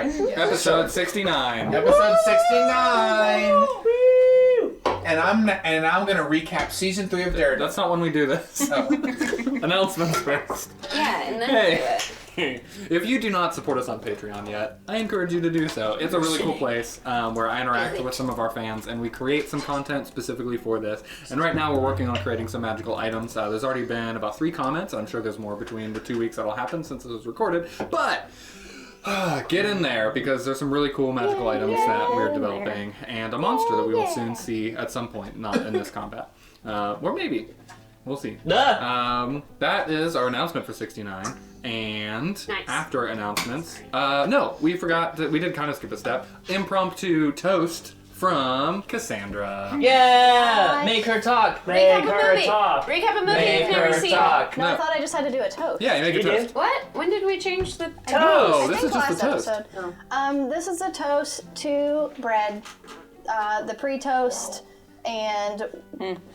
Episode 69. Episode 69. And I'm gonna recap season 3 of Daredevil. That's not when we do this. Oh. Announcements first. Yeah, and then Hey, if you do not support us on Patreon yet, I encourage you to do so. It's a really cool place where I interact with some of our fans, and we create some content specifically for this. And right now we're working on creating some magical items. There's already been about 3 comments. I'm sure there's more between the 2 weeks that'll happen since it was recorded. But get in there, because there's some really cool magical items that we're developing, and a monster that we will soon see at some point, not in this combat. Or maybe. We'll see. That is our announcement for 69. And after announcements, no, we forgot that we did kind of skip a step. Impromptu toast from Cassandra. Yeah! Make her talk. Make her talk. Recap a movie Make you've never her seen. talk. No, I thought I just had to do a toast. Yeah, you make a toast. What? When did we change the No, I this think is just the last toast. episode. This is a toast to bread, the pre-toast, and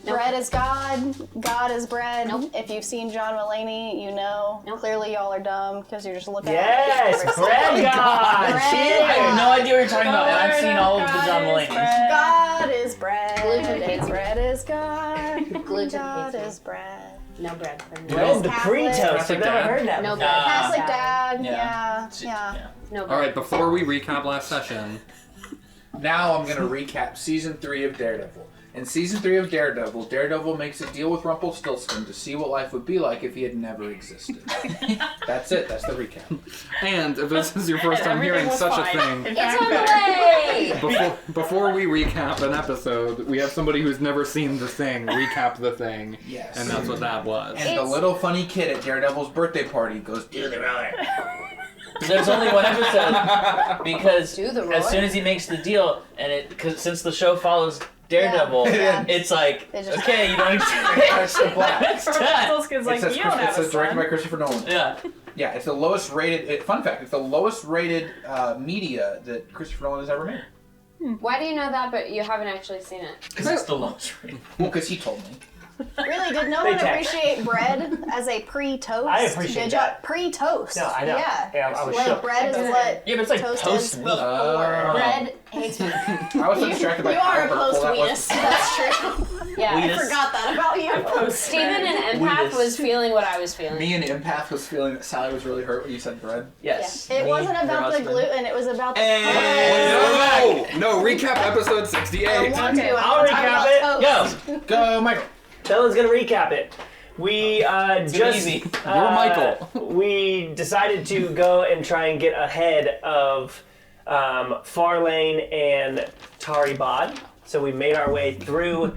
bread is God, God is bread. Nope. If you've seen John Mulaney, you know. Nope. Clearly y'all are dumb because you're just looking Yes, at it. bread god! Bread I have no idea what you're talking about, and I've seen all of the John God is Mulaney's. bread. God is bread. Gluten hates Bread is God. Gluten God hates me. is bread. No bread for me. Bread, the Catholic. pre-toast. I've never heard that No before. bread. Catholic Dad. dad. Yeah. No bread. All right, before we recap last session, Now I'm gonna recap season 3 of Daredevil. In season 3 of Daredevil, Daredevil makes a deal with Rumpelstiltskin to see what life would be like if he had never existed. That's it. That's the recap. and if this is your first time hearing such a thing, It's on the way! before we recap an episode, we have somebody who's never seen the thing recap the thing. Yes. And that's what that was. And the little funny kid at Daredevil's birthday party goes, "Do the roller." There's only one episode because Do the as roller? soon as he makes the deal, and since the show follows Daredevil, Yeah. it's like, They just- okay, you don't need It's so black. It's done. It says directed by Christopher Nolan. Yeah. Yeah, it's the lowest rated. Fun fact: it's the lowest rated media that Christopher Nolan has ever made. Why do you know that, but you haven't actually seen it? Because it's the lowest rated. Well, because he told me. Really, did no They one text. appreciate bread as a pre-toast? I appreciate Did that. Pre-toast. No, I know. Yeah. I was Like shook. bread is what Yeah, but it's like toast post is meat. before. Bread hates me. I was so distracted by You are a how hurtful that was. post-weenus. That's true. Yeah. I Weenus. forgot that about you. Steven and Empath Weenus. was feeling what I was feeling. Me and Empath was feeling that Sally was really hurt when you said bread. Yes. It Me, wasn't her about the husband. gluten. It was about the No, recap episode 68. I'll recap it. Go. Go, Michael. Bella's gonna recap it. We just easy. You're Michael. We decided to go and try and get ahead of Farlane and Taribod. So we made our way through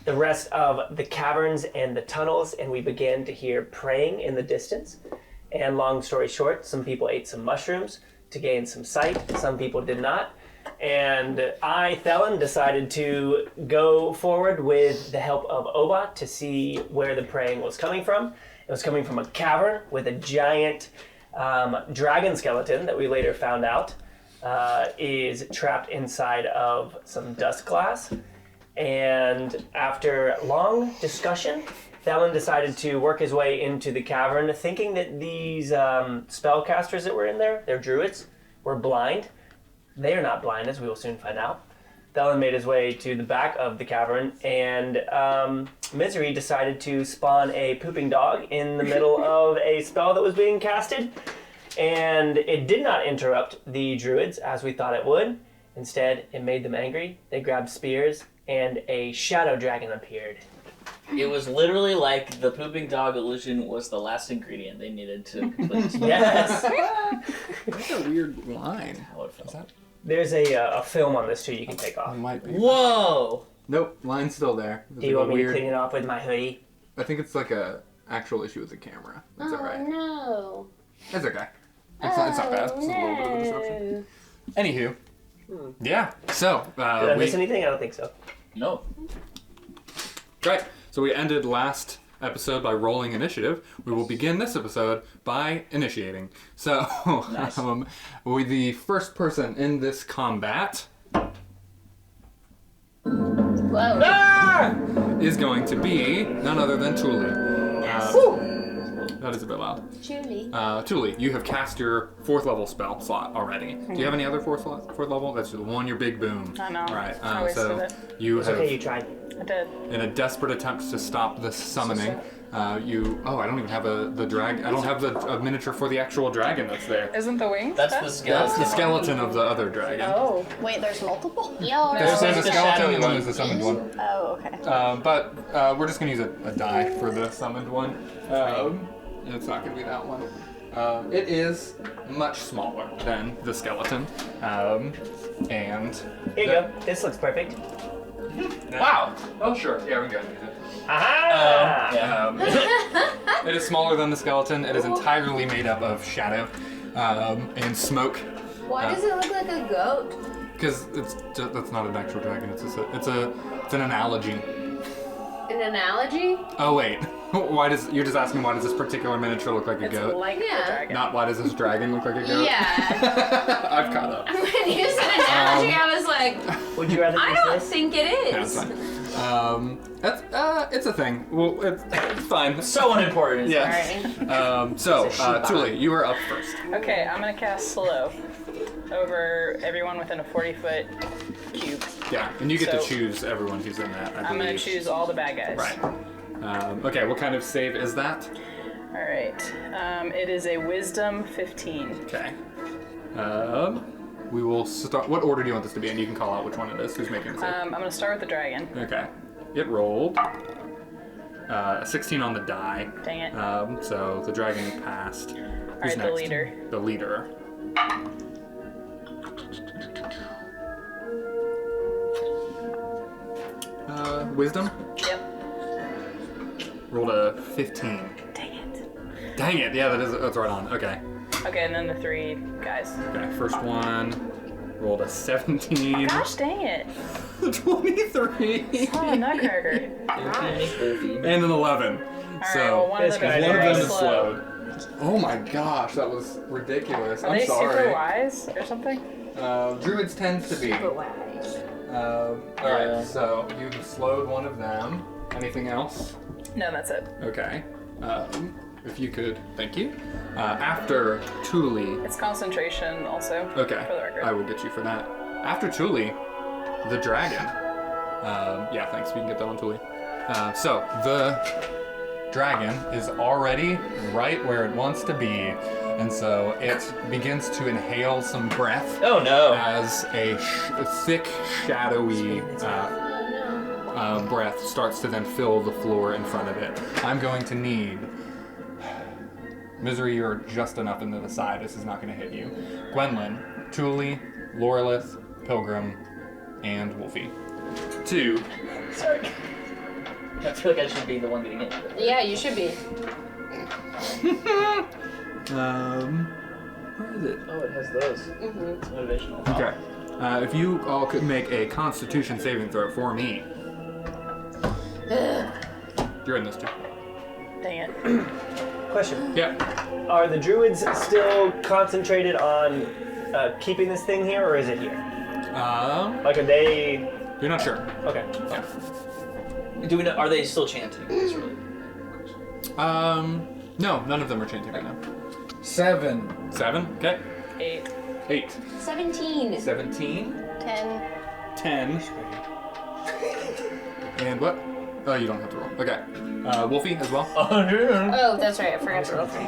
the rest of the caverns and the tunnels, and we began to hear praying in the distance. And long story short, some people ate some mushrooms to gain some sight. Some people did not. And I, Thelen, decided to go forward with the help of Oba to see where the praying was coming from. It was coming from a cavern with a giant dragon skeleton that we later found out is trapped inside of some dust glass. And after long discussion, Thelen decided to work his way into the cavern, thinking that these spellcasters that were in there, they're druids, were blind. They are not blind, as we will soon find out. Thelen made his way to the back of the cavern, and Misery decided to spawn a pooping dog in the middle of a spell that was being casted. And it did not interrupt the druids, as we thought it would. Instead, it made them angry. They grabbed spears, and a shadow dragon appeared. It was literally like the pooping dog illusion was the last ingredient they needed to complete. Yes! That's a weird line. How it felt. There's a film on this, too, you can take off. Might be. Whoa! Nope, line's still there. Do you want me to clean it off with my hoodie? I think it's like a actual issue with the camera. That's alright. No. It's okay. It's not bad. It's a little bit of a disruption. Anywho. Yeah. So, Did I miss anything? I don't think so. No. Great. So we ended last episode by rolling initiative. We will begin this episode by initiating. So, Nice. with the first person in this combat Whoa. is going to be none other than Tuli. That is a bit loud. Julie. Tuli, you have cast your 4th level spell slot already. Do you have any other 4th level? That's the one, your big boom. I know. All right. I wasted So it. you It's have, okay, you tried. I did. in a desperate attempt to stop this summoning, I don't even have the drag. I don't have a miniature for the actual dragon that's there. Isn't the wings? That's the That's skeleton. the skeleton of the other dragon. Oh. Wait, there's multiple? Yo. There's a the skeleton shadowy and then one. there's a summoned one. Oh, okay. But we're just gonna use a die for the summoned one. It's not gonna be that one. It is much smaller than the skeleton, and Here you go. This looks perfect. Wow. Oh sure. Yeah, we can go ahead and use it. Aha! It is smaller than the skeleton. It is entirely made up of shadow and smoke. Why does it look like a goat? Because that's not an actual dragon. It's an analogy. An analogy? Oh wait. You're just asking why does this particular miniature look like a It's goat? like Yeah. the dragon. Not why does this dragon look like a goat? Yeah. I've caught up. When you said analogy, I was like, Would you rather I use don't this? think it Yeah, it's is. fine. It's a thing. Well, it's fine. So unimportant. Yeah. Alright. So, Tuli, you are up first. Okay, I'm gonna cast slow over everyone within a 40-foot cube. Yeah, and you get to So- choose everyone who's in that. I I'm gonna believe. choose all the bad guys. Right. Okay, what kind of save is that? All right. It is a Wisdom 15. Okay. We will start. What order do you want this to be in? You can call out which one it is. Who's making the save? I'm gonna start with the dragon. Okay. It rolled a 16 on the die. Dang it. So the dragon passed. Who's right, the next? leader. The leader. Wisdom? Yep. Rolled a 15. Dang it. Dang it! Yeah, that's right on. Okay. Okay, and then the 3 guys. Okay. First one rolled a 17. Gosh dang it. 23. Oh, nutcracker. And an 11. All So right, well, one of this them guy's is one of very them is slow. slowed. Oh my gosh, that was ridiculous. Are I'm they sorry. super wise or something? Druids tends to be. Alright, so you've slowed one of them. Anything else? No, that's it. Okay. If you could, thank you. After Tuli, It's concentration also. okay, For the record. I will get you for that. After Tuli, the dragon. Yeah, thanks. We can get that on Tuli. So the dragon is already right where it wants to be, and so it begins to inhale some breath Oh no. as a thick, shadowy breath starts to then fill the floor in front of it. I'm going to need Misery. You're just enough into the side. This is not going to hit you. Gwendolyn, Tuli, Lorelith, Pilgrim, and Wolfie. 2. Sorry. I feel like I should be the one getting hit. Yeah, you should be. Where is it? Oh, it has those. It's motivational. Okay. If you all could make a Constitution saving throw for me. You're in this too. Dang it. Question. Yeah. Are the druids still concentrated on keeping this thing here, or is it here? Like, are they... You're not sure. Okay. Yeah. Do we know? Are they still chanting? That's really... No, none of them are chanting right now. 7. 7. Okay. 8. 8. 17. 17. 10. 10. And what? Oh, you don't have to roll. Okay. Wolfie as well. Oh, that's right. I forgot to roll 3.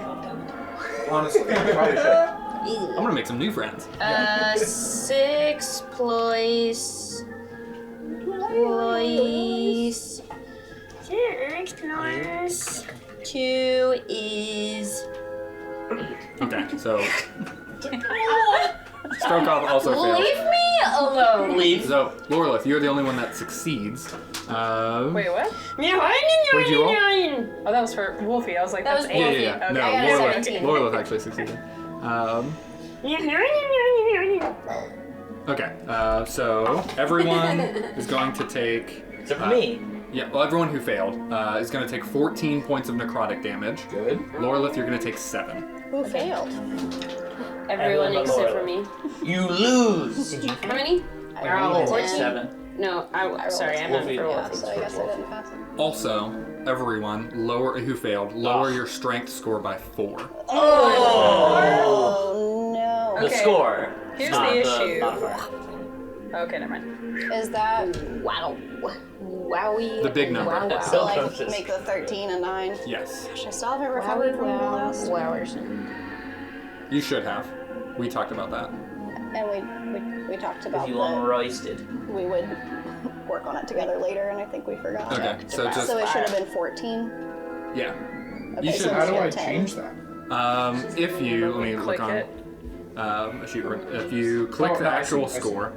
Honestly, I probably should. I'm gonna make some new friends. 6 plus 2 is... Okay, so Strokoff also failed. Leave me alone. Leave. So, Lorelith, you're the only one that succeeds. Wait, what? What'd you roll? Oh, that was for Wolfie. I was like, That that's was 8. Yeah, yeah, yeah. Okay. No, I got a 17. Lorelith actually succeeded. Okay, so everyone is going to take... Except for me. Yeah, well, everyone who failed is going to take 14 points of necrotic damage. Good. Lorelith, you're going to take 7. Who failed? Everyone but except Laura. for me. You lose. How many? They're all 14? 7. No, sorry, I meant Wolfie. for Yeah, Wolfie. so I guess I didn't pass it. Also, everyone who failed, lower your strength score by 4. Oh no. The Okay. score. Here's not the issue. modifier. Okay, never mind. Is that Wow. Wowie. The big number. Wow, wow. so like Self-conscious. make the 13 a 9? Yes, Gosh, I still haven't recovered from the last. Wowers. you should have. We talked about that. And we talked about You long roasted. we would work on it together later, and I think we forgot. Okay, so just So it should have been 14. yeah. Okay, You so should. we How do I 10. change that? If you let me Click look on. it. If you click Oh, the no, I actual see, I see. score,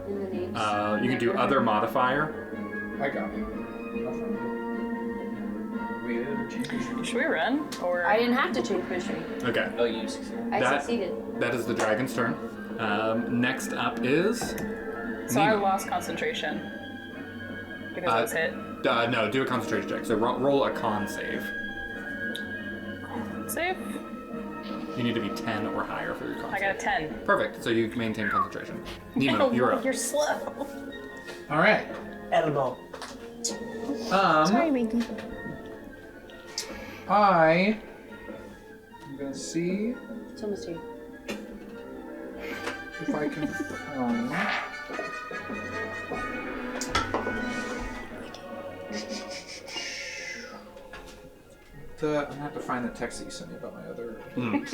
you can do other modifier. I got it. Should we run? Or I didn't have to change history. Okay, Oh, you succeeded. I That- succeeded. that is the dragon's turn. Next up is so I Nemo. lost concentration because I was hit. No, do a concentration check. So roll a con save. Save. You need to be 10 or higher for your con I save. got a 10. Perfect. So you maintain concentration. Nemo, you're up. You're slow. All right. Elbow. Sorry, Minky. I'm gonna see It's almost here. if I can find. I'm gonna have to find the text that you sent me about my other. The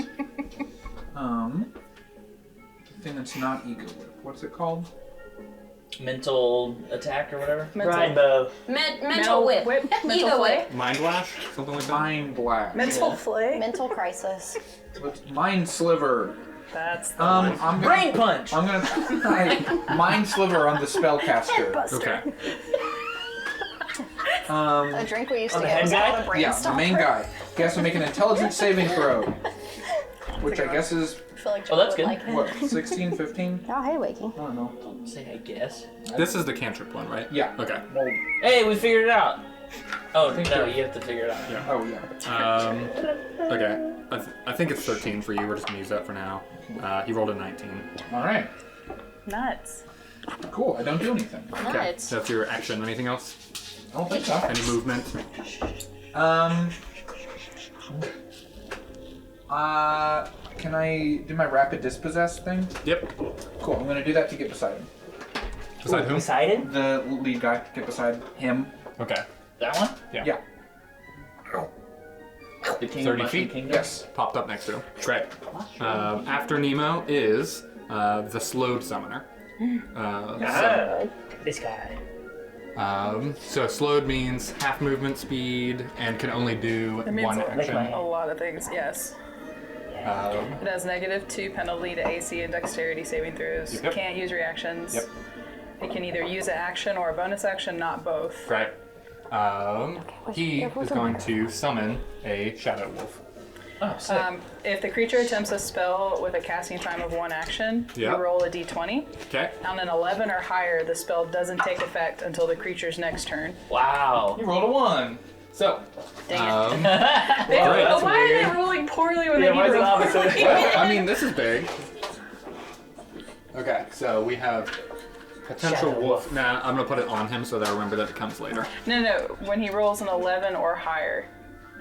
thing that's not ego whip. What's it called? Mental attack or whatever. Ride bow. Mental whip. Mental Ego flay. whip. Mind Lash? Something like that? Mind blast. Mental flay. Mental crisis. What's mind sliver? That's the I'm gonna, Brain punch. I'm gonna mind sliver on the spellcaster. Okay. A drink we used On to the get was head called guy? a brain Yeah, the main stopper. guy. He has to make an intelligence saving throw, which I guess is I feel like Oh, that's Joe would good. like it. what 16, 15. Oh, hey, Wakey. I don't know. Say I guess. This is the cantrip one, right? Yeah. Okay. Well, Hey, we figured it out. Oh Thank no, you. you have to figure it out. Yeah. oh yeah. Okay. I think it's 13 for you. We're just gonna use that for now. He rolled a 19. All right. nuts. Cool. I don't do anything. Okay. Nuts. That's your action. Anything else? I don't think so. Any movement? Can I do my rapid dispossess thing? Yep. Cool. I'm gonna do that to get beside him. Beside whom? Poseidon? The lead guy. Get beside him. Okay. That one? Yeah. The king 30 of Mushroom feet? Kingdom? Yes. Popped up next to him. Great. After Nemo is the slowed summoner. This guy. So slowed means half movement speed and can only do That means one like action. a lot of things, yes. It has -2 penalty to AC and dexterity saving throws. Yep. Can't use reactions. Yep. It can either use an action or a bonus action, not both. Great. He is going to summon a shadow wolf. Oh, sick. If the creature attempts a spell with a casting time of 1 action, Yep. you roll a d20. Okay. On an 11 or higher, the spell doesn't take effect until the creature's next turn. Wow. You rolled a 1. So, Dang it. great. Why are they rolling poorly when Yeah, they why is need it to opposite? Well, I mean, this is big. Okay, so we have potential Shadow wolf. Nah, I'm gonna put it on him so that I remember that it comes later. No. When he rolls an 11 or higher,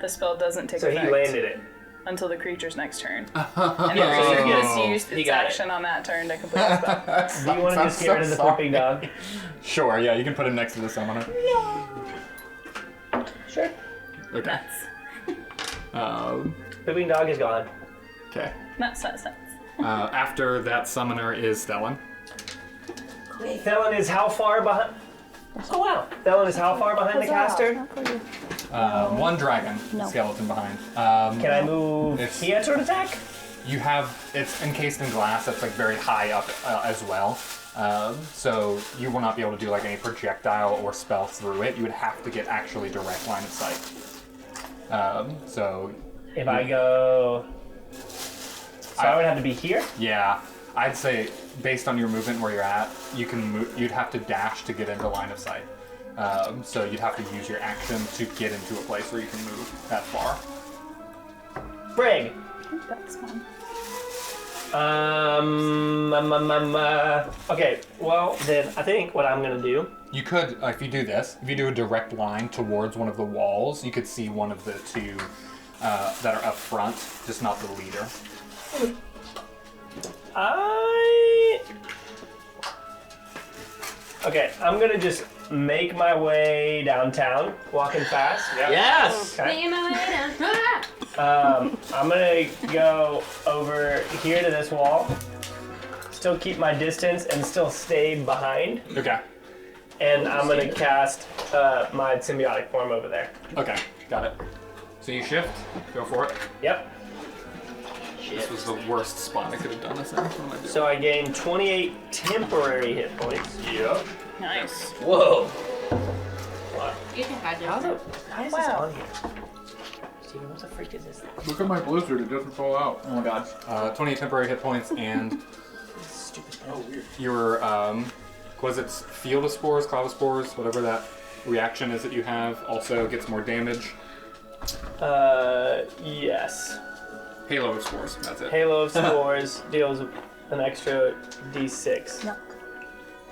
the spell doesn't take So effect he landed it. until the creature's next turn. And Yeah, the so creature he just gets- used he its got it. action on that turn to complete the spell. Do you want to just get rid of the pooping dog? Sure, yeah, you can put him next to the summoner. Sure. Okay. Pooping dog is gone. Okay. Nuts. After that summoner is Stellan. Thelen is how far behind? Oh wow. Thelen is how far behind the caster? One dragon skeleton behind. Can I move It's- here to attack? You have, it's encased in glass that's like very high up as well. So you will not be able to do like any projectile or spell through it. You would have to get actually direct line of sight. So If I go... So I would have to be here? yeah, I'd say based on your movement where you're at, you can move, you'd have to dash to get into line of sight. So you'd have to use your action to get into a place where you can move that far. Brig. That's fun. Okay, well, then I think what I'm going to do... You could, if you do this, if you do a direct line towards one of the walls, you could see one of the two that are up front, just not the leader. Okay, I'm going to just make my way downtown, walking fast. Yes! Okay. Making my way down. I'm gonna go over here to this wall, still keep my distance and still stay behind, Okay. and I'm gonna cast my symbiotic form over there. Okay, got it. So you shift, go for it. Yep. This was the worst spot I could have done this in. What am I doing? So I gain 28 temporary hit points. Yep. Nice. Whoa. You can hide Why it. is this Wow. on here? Steven, what the freak is this? Look at my blizzard, it doesn't fall out. Oh my god. 20 temporary hit points, and Stupid. your, was it Field of Spores, Cloud of Spores, whatever that reaction is that you have, also gets more damage. Yes. Halo of Spores, that's it. Halo of Spores deals an extra d6 No.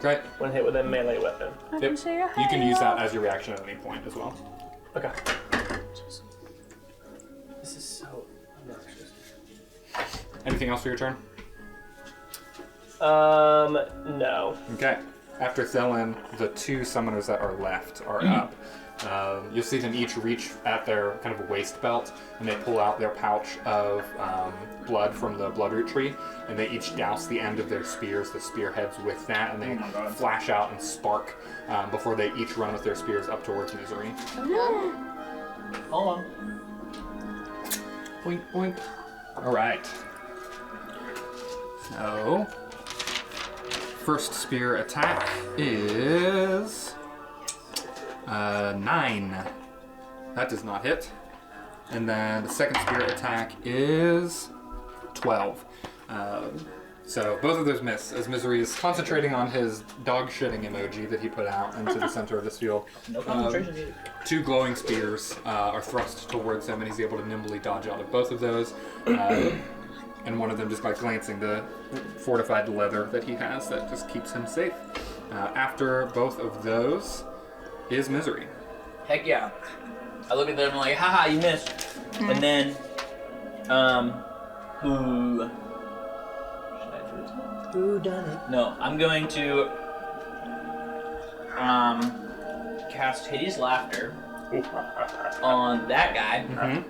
Great. when hit with a melee weapon. I Yep. can see your You can use halo. that as your reaction at any point as well. Okay. This is so obnoxious. Anything else for your turn? No. Okay. After Thelen, the two summoners that are left are up. You'll see them each reach at their kind of a waist belt, and they pull out their pouch of blood from the bloodroot tree, and they each douse the end of their spears, the spearheads, with that, and they flash out and spark before they each run with their spears up towards Misery. Hold on. Boink, boink. All right. So, first spear attack is 9. That does not hit. And then the second spear attack is 12. So both of those miss, as Misery is concentrating on his dog shitting emoji that he put out into the center of this field. No concentration needed. Two glowing spears are thrust towards him, and he's able to nimbly dodge out of both of those. And one of them just by glancing the fortified leather that he has that just keeps him safe. After both of those is Misery. Heck yeah. I look at them and I'm like, haha, you missed. And then, who... Should I do it? Who done it? No, I'm going to, cast Hideous Laughter on that guy,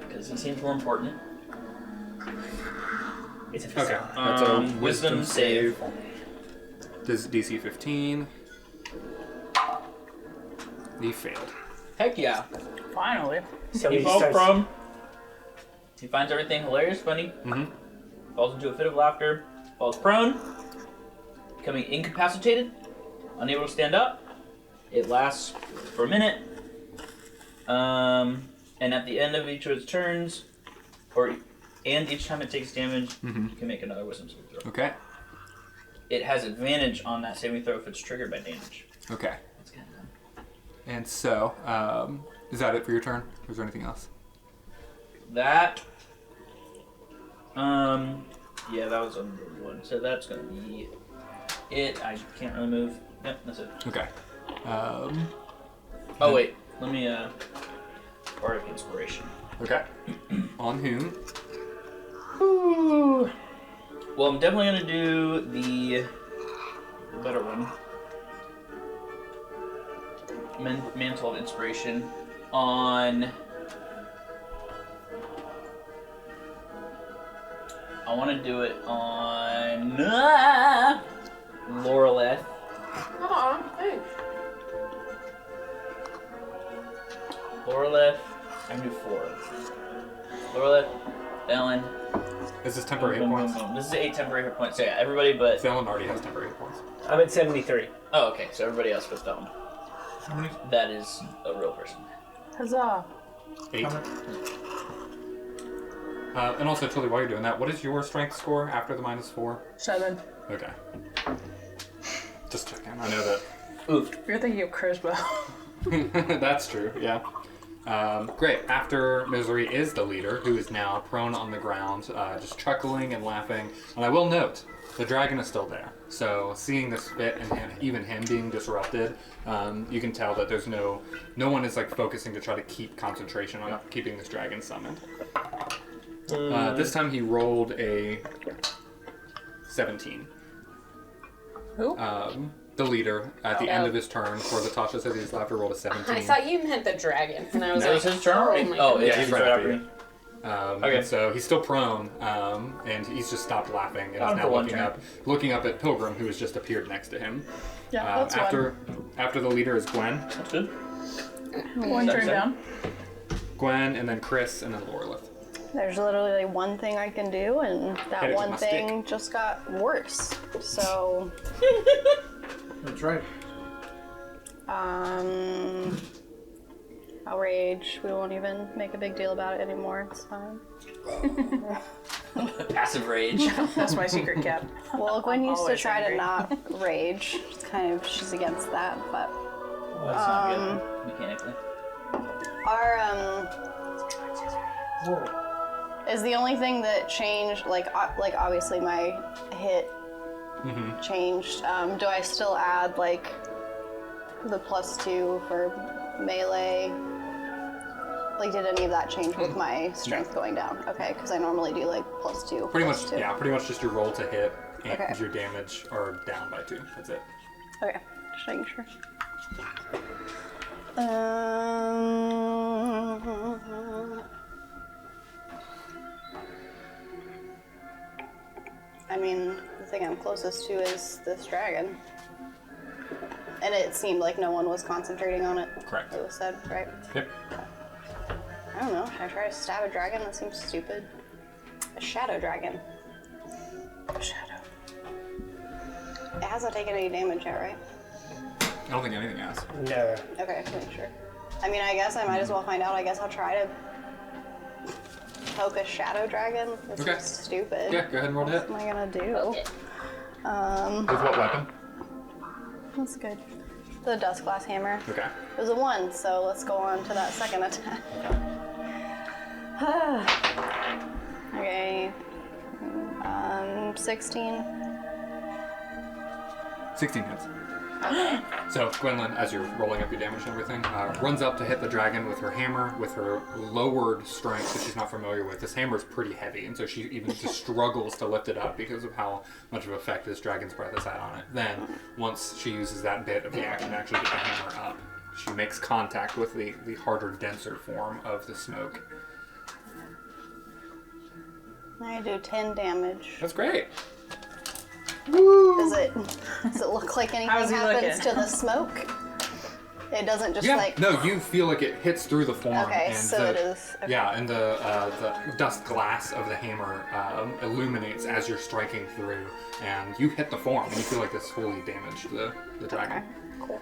because he seems more important. It's a Okay, facade. that's a Wisdom save. This is DC 15. He failed. Heck yeah. Finally. So He he falls starts. prone. He finds everything hilarious, funny. Mm-hmm. Falls into a fit of laughter. Falls prone. Becoming incapacitated. Unable to stand up. It lasts for a minute. And at the end of each of its turns, and each time it takes damage, you can make another wisdom saving throw. Okay. It has advantage on that saving throw if it's triggered by damage. Okay. That's kind of dumb. And so, is that it for your turn? Or is there anything else? That, yeah, that was a one. So that's gonna be it. I can't really move. Yep, that's it. Okay. Oh wait, let me Bardic Inspiration. Okay. On whom? Ooh. Well, I'm definitely gonna do the better one. Mantle of Inspiration on. I want to do it on Loreleth. Thanks. Loreleth, I can do 4. Loreleth, Ellen. Is this temporary hit points? This is 8 temporary hit points. So yeah, everybody but. Thelen already has temporary hit points. I'm at 73. Oh, okay. So everybody else but Ellen. That is a real person. Huzzah. 8. And also, Tilly, while you're doing that, what is your strength score after the -4? 7. Okay. Just checking. I know that. Oof. You're thinking of charisma. That's true, yeah. Great. After Misery is the leader, who is now prone on the ground, just chuckling and laughing. And I will note, the dragon is still there. So seeing this fit and even him being disrupted, you can tell that there's no one is like focusing to try to keep concentration on keeping this dragon summoned. This time he rolled a 17. Who? The leader at the end of his turn for the Tasha says he's laughter rolled a 17. I thought you meant the dragon, and I was That was like, his turn already? my Oh, God. yeah, he's he's right right after after you. me. Okay. So he's still prone, and he's just stopped laughing and On is for now one looking up at Pilgrim, who has just appeared next to him. Yeah, that's After the leader is Gwen, That's good. one turn down. Gwen, and then Chris, and then Lorelith. There's literally one thing I can do, and Hit that it with one my thing just got worse. So, That's right. outrage. We won't even make a big deal about it anymore. It's fine. Passive rage. That's my secret cap. Well, Gwen used to Always try angry. to not rage. It's kind of, she's against that, but Well, that's not good, mechanically. our is the only thing that changed. Like obviously my hit changed. Do I still add like the +2 for melee? Like, did any of that change with my strength going down? Okay, because I normally do like +2. Pretty much, +2. yeah. Pretty much just your roll to hit and Okay. your damage are down by 2. That's it. Okay, just making sure. I mean, the thing I'm closest to is this dragon. And it seemed like no one was concentrating on it. Correct. It was said, right? Yep. I don't know. Should I try to stab a dragon? That seems stupid. A shadow dragon. A shadow. It hasn't taken any damage yet, right? I don't think anything has. No. Okay, make sure. I mean, I guess I might as well find out. I guess I'll try to poke a shadow dragon. This Okay. is stupid. Yeah, go ahead and roll to hit. What am I gonna do? Okay. With what weapon? That's good. The dust glass hammer. Okay. It was a 1, so let's go on to that second attack. Okay. 16. 16 hits. So Gwendolyn, as you're rolling up your damage and everything, runs up to hit the dragon with her hammer, with her lowered strength that she's not familiar with. This hammer is pretty heavy, and so she even just struggles to lift it up because of how much of effect this dragon's breath has had on it. Then, once she uses that bit of the action to actually get the hammer up, she makes contact with the harder, denser form of the smoke. I do 10 damage. That's great. Does it look like anything How's he happens looking? to the smoke? It doesn't just Yeah. like. No, you feel like it hits through the form. Okay, and so the, it is. Okay. Yeah, and the dust glass of the hammer illuminates as you're striking through, and you hit the form, and you feel like this fully damaged the dragon. Cool.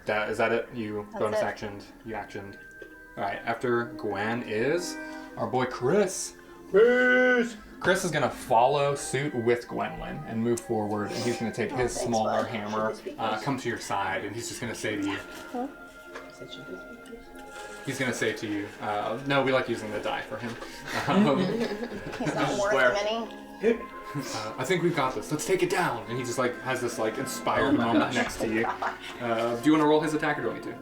Is that it? You That's bonus it. actioned. You actioned. All right. After Gwen is our boy Chris. Chris is gonna follow suit with Gwendolyn and move forward, and he's gonna take his thanks, smaller bud. hammer, come to your side, and he's just gonna say to you. He's gonna say to you, no, we like using the die for him. He's not worth swear. many. I think we've got this. Let's take it down. And he just like has this like inspired moment next to you. Do you want to roll his attack or do I need to?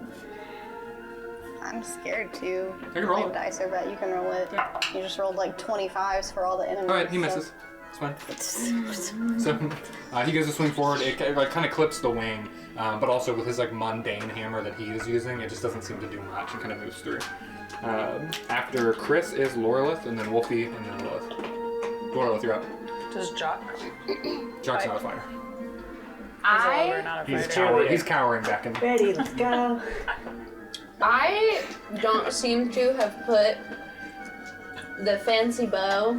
I'm scared to. Take a roll. My dice are bet you can roll it. You just rolled like 25s for all the enemies. All right, he misses. It's fine. So he goes to swing forward. It kind of clips the wing, but also with his like mundane hammer that he is using, it just doesn't seem to do much and kind of moves through. After Chris is Lorelith, and then Wolfie, and then Lilith. Lorelith, you're up. Does Jock? Jock's not a fighter. We're not a He's fighter. he's cowering back in. Ready, let's go. I don't seem to have put the fancy bow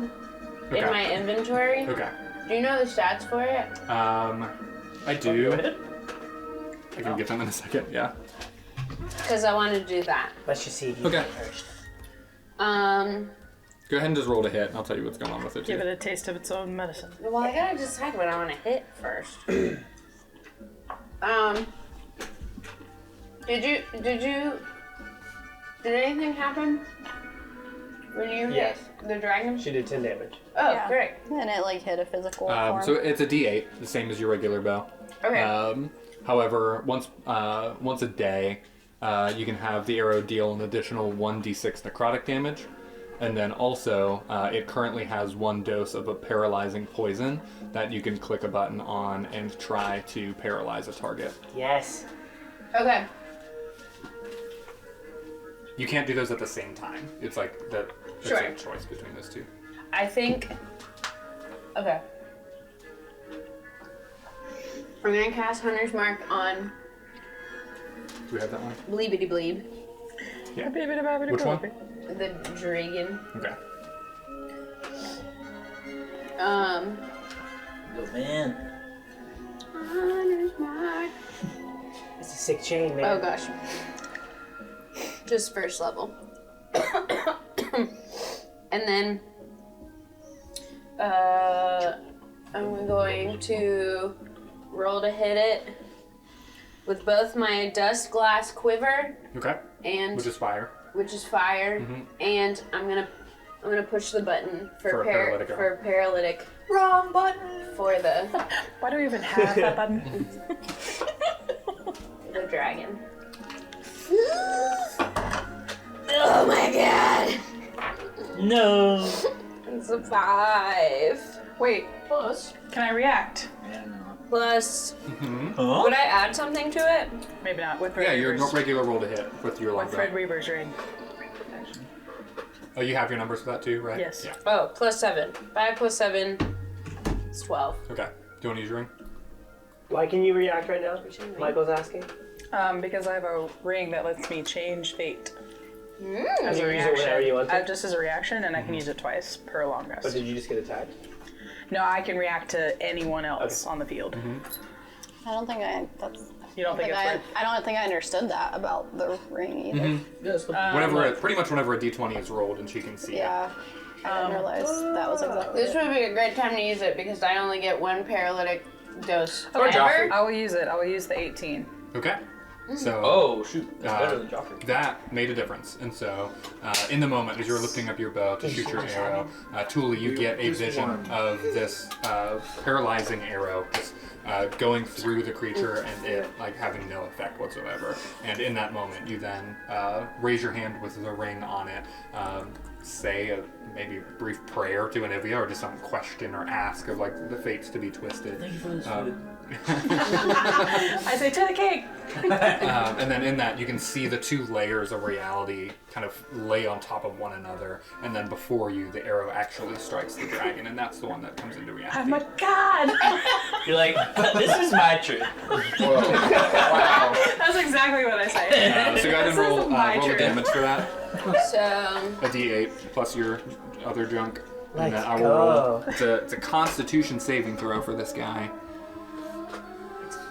in my inventory. Okay. Do you know the stats for it? I do. I can get them in a second. Yeah. Because I want to do that. Let's just see if you Okay. get first. Go ahead and just roll to hit, and I'll tell you what's going on with it. Give Too. it a taste of its own medicine. Well, I gotta decide what I want to hit first. Did you Did anything happen when you Yes. hit the dragon? She did 10 damage. Oh, Yeah. great. And it like hit a physical form. So it's a D8, the same as your regular bow. Okay. However, once a day, you can have the arrow deal an additional 1d6 necrotic damage, and then also it currently has 1 dose of a paralyzing poison that you can click a button on and try to paralyze a target. Yes. Okay. You can't do those at the same time. It's like it's Sure. a choice between those two. I think. Okay. I'm gonna cast Hunter's Mark on Do we have that one? Bleebity Bleeb, Yeah. Which Which one? the dragon. Okay. Oh man. Hunter's Mark. It's a sick chain, man. Oh gosh. Just first level. And then I'm going to roll to hit it with both my dust glass quiver Okay. and Which is fire. fire, Mhm. and I'm gonna push the button For for a paralytic arrow. for paralytic Wrong button. for the Why do we even have that button? the dragon. Oh my god! No. It's a 5. Wait, Plus. can I react? Yeah, no. Plus, Huh? would I add something to it? Maybe not. With Yeah, Red your Reaver's, regular roll to hit with your with longbow. Red Reaver's ring. Oh, you have your numbers for that too, right? Yes. Yeah. Oh, plus 7. 5 plus 7 is 12. Okay. Do you want to use your ring? Why can you react right now? Ring. Michael's asking. Because I have a ring that lets me change fate as You a can use it reaction. whenever you want to. Just as a reaction, and I can use it twice per long But rest. did you just get attacked? No, I can react to anyone else on the field. I don't think I. That's. You don't think it's worth? I don't think I understood that about the ring either. Yes. Pretty much whenever a d20 is rolled and she can see Yeah. I didn't realize that was exactly. This would be a great time to use it because I only get 1 paralytic dose. Or Joffrey. I will use it. I will use the 18. it. Okay. So Oh shoot, that's better than Joffrey. that made a difference. And so, in the moment, as you're lifting up your bow to shoot your arrow, Tuli, you get a vision of this paralyzing arrow just going through the creature and it like having no effect whatsoever. And in that moment, you then raise your hand with the ring on it, say a maybe brief prayer to Anivia or just some question or ask of like the fates to be twisted. Thank you for this food. I say to the cake. And then in that, you can see the 2 layers of reality kind of lay on top of one another, and then before you, the arrow actually strikes the dragon, and that's the one that comes into reality. Oh my god! You're like, this is my truth. Wow. That's exactly what I say. So go ahead and This is roll my the truth. damage for that. So, A d8 plus your other junk. And Let's then I will go. roll. It's a Constitution saving throw for this guy.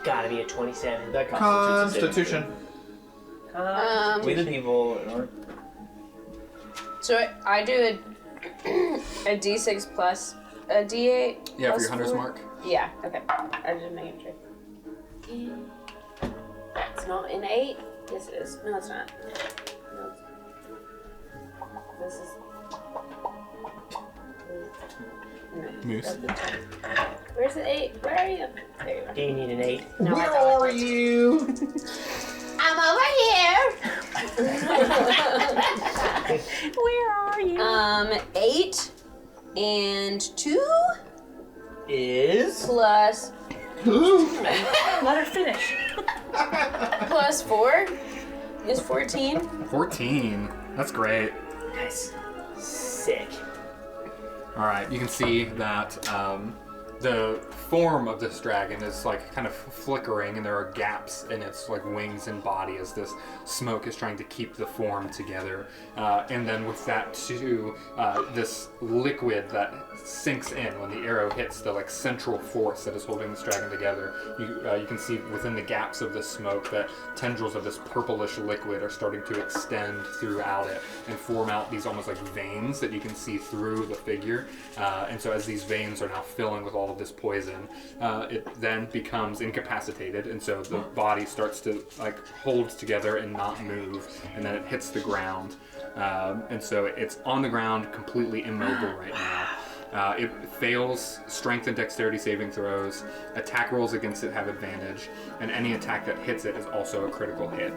Gotta be a 27. That Constitution. We the people. so I do a D6 plus a D8. Yeah, for plus your hunter's 4. mark. Yeah, okay. I just making sure. It's not an 8. This is. No, it's not. No, it's- this is. No, Moose. that's the 10. Where's the 8? Where are you? There you Do you need an 8? are. No, Where I don't. are you? I'm over here. Where are you? 8 and 2 Is plus Let her finish. plus 4 is 14. 14. That's great. Nice. Sick. All right, you can see that the form of this dragon is like kind of flickering, and there are gaps in its like wings and body as this smoke is trying to keep the form together. And then with that too, this liquid that sinks in, when the arrow hits the like central force that is holding this dragon together, you can see within the gaps of the smoke that tendrils of this purplish liquid are starting to extend throughout it and form out these almost like veins that you can see through the figure. And so as these veins are now filling with all of this poison, it then becomes incapacitated, and so the body starts to like hold together and not move, and then it hits the ground. And so it's on the ground, completely immobile right now. It fails strength and dexterity saving throws. Attack rolls against it have advantage, and any attack that hits it is also a critical hit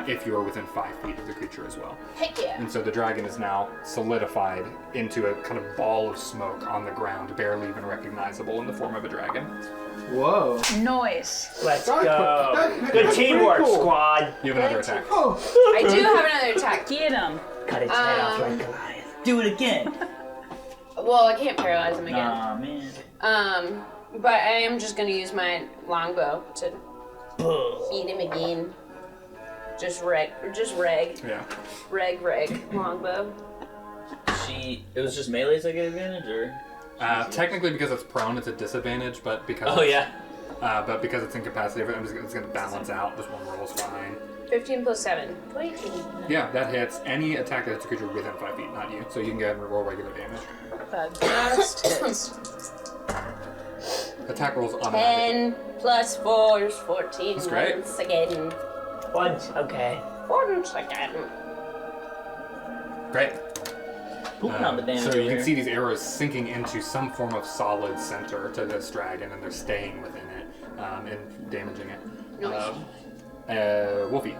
if you are within 5 feet of the creature as well. Heck yeah. And so the dragon is now solidified into a kind of ball of smoke on the ground, barely even recognizable in the form of a dragon. Whoa. Noise. Let's go. Good teamwork, squad. You have another attack. I do have another attack. Get him. Cut its head off like Goliath. Do it again. Well, I can't paralyze him again. Aw, man. But I am just gonna use my longbow to hit him again. Just reg, Yeah. longbow. It was just melees that get advantage, or? Technically, because it's prone, it's a disadvantage, but because Oh yeah. but because it's incapacitated, it's going to balance out. Just one roll is fine. 15 plus 7. 22. Yeah, that hits any attack that hits a creature within 5 feet, not you. So you can go ahead and roll regular damage. That just hits. Attack rolls automatic. 10 plus 4 is 14. That's great. Once again. Once, okay. Once again. Great. Pooping out the damage. So you over can here. see these arrows sinking into some form of solid center to this dragon, and they're staying within it and damaging it. Nice. Wolfie.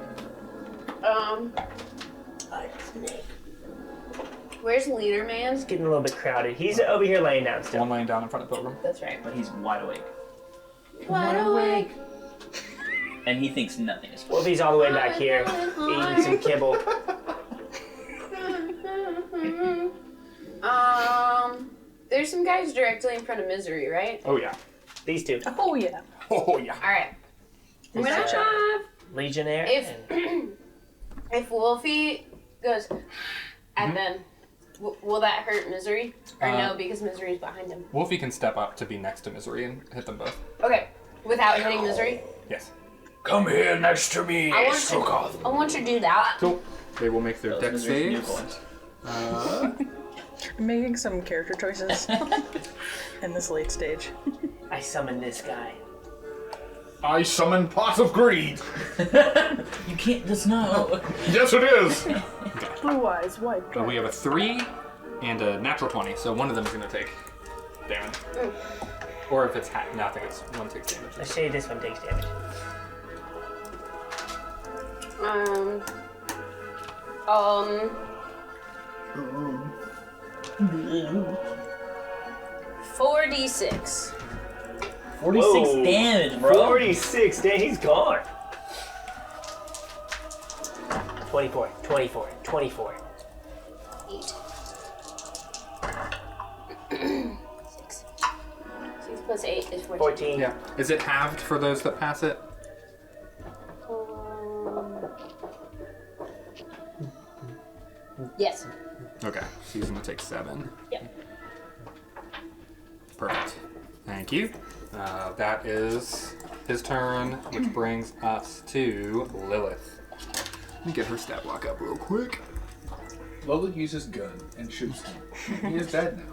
Where's Leader Man? It's getting a little bit crowded. He's over here laying down still. One laying down in front of Pilgrim. That's right. But he's wide awake. Wide awake. And he thinks nothing is funny. Wolfie's all the way back here, eating some kibble. There's some guys directly in front of Misery, right? Oh yeah. These two. Oh yeah. Oh yeah. All right. I'm gonna Good have Legionnaire. if Wolfie goes and then will that hurt Misery or no because Misery's behind him? Wolfie can step up to be next to Misery and hit them both. Okay, without hitting Misery. Yes. Come here next to me, I want to do that. Cool. They will make their Those dex Misery's new saves. voice. I'm making some character choices in this late stage. I summon this guy. I summon Pot of Greed. You can't. That's not. Yes, it is. Blue eyes, white. So we have a 3 and a natural 20, so one of them is going to take damage. Or if it's half, no, I think it's one takes damage. Let's say this one takes damage. 4d6. 46 Whoa. damage, bro. 46, damn, he's gone. 24. 8. 6 plus 8 is 14. 14. Yeah. Is it halved for those that pass it? Yes. Okay. So he's going to take 7. Yep. Perfect. Thank you. That is his turn, which brings us to Lilith. Let me get her stat block up real quick. Lilith uses gun and shoots him. He is dead now.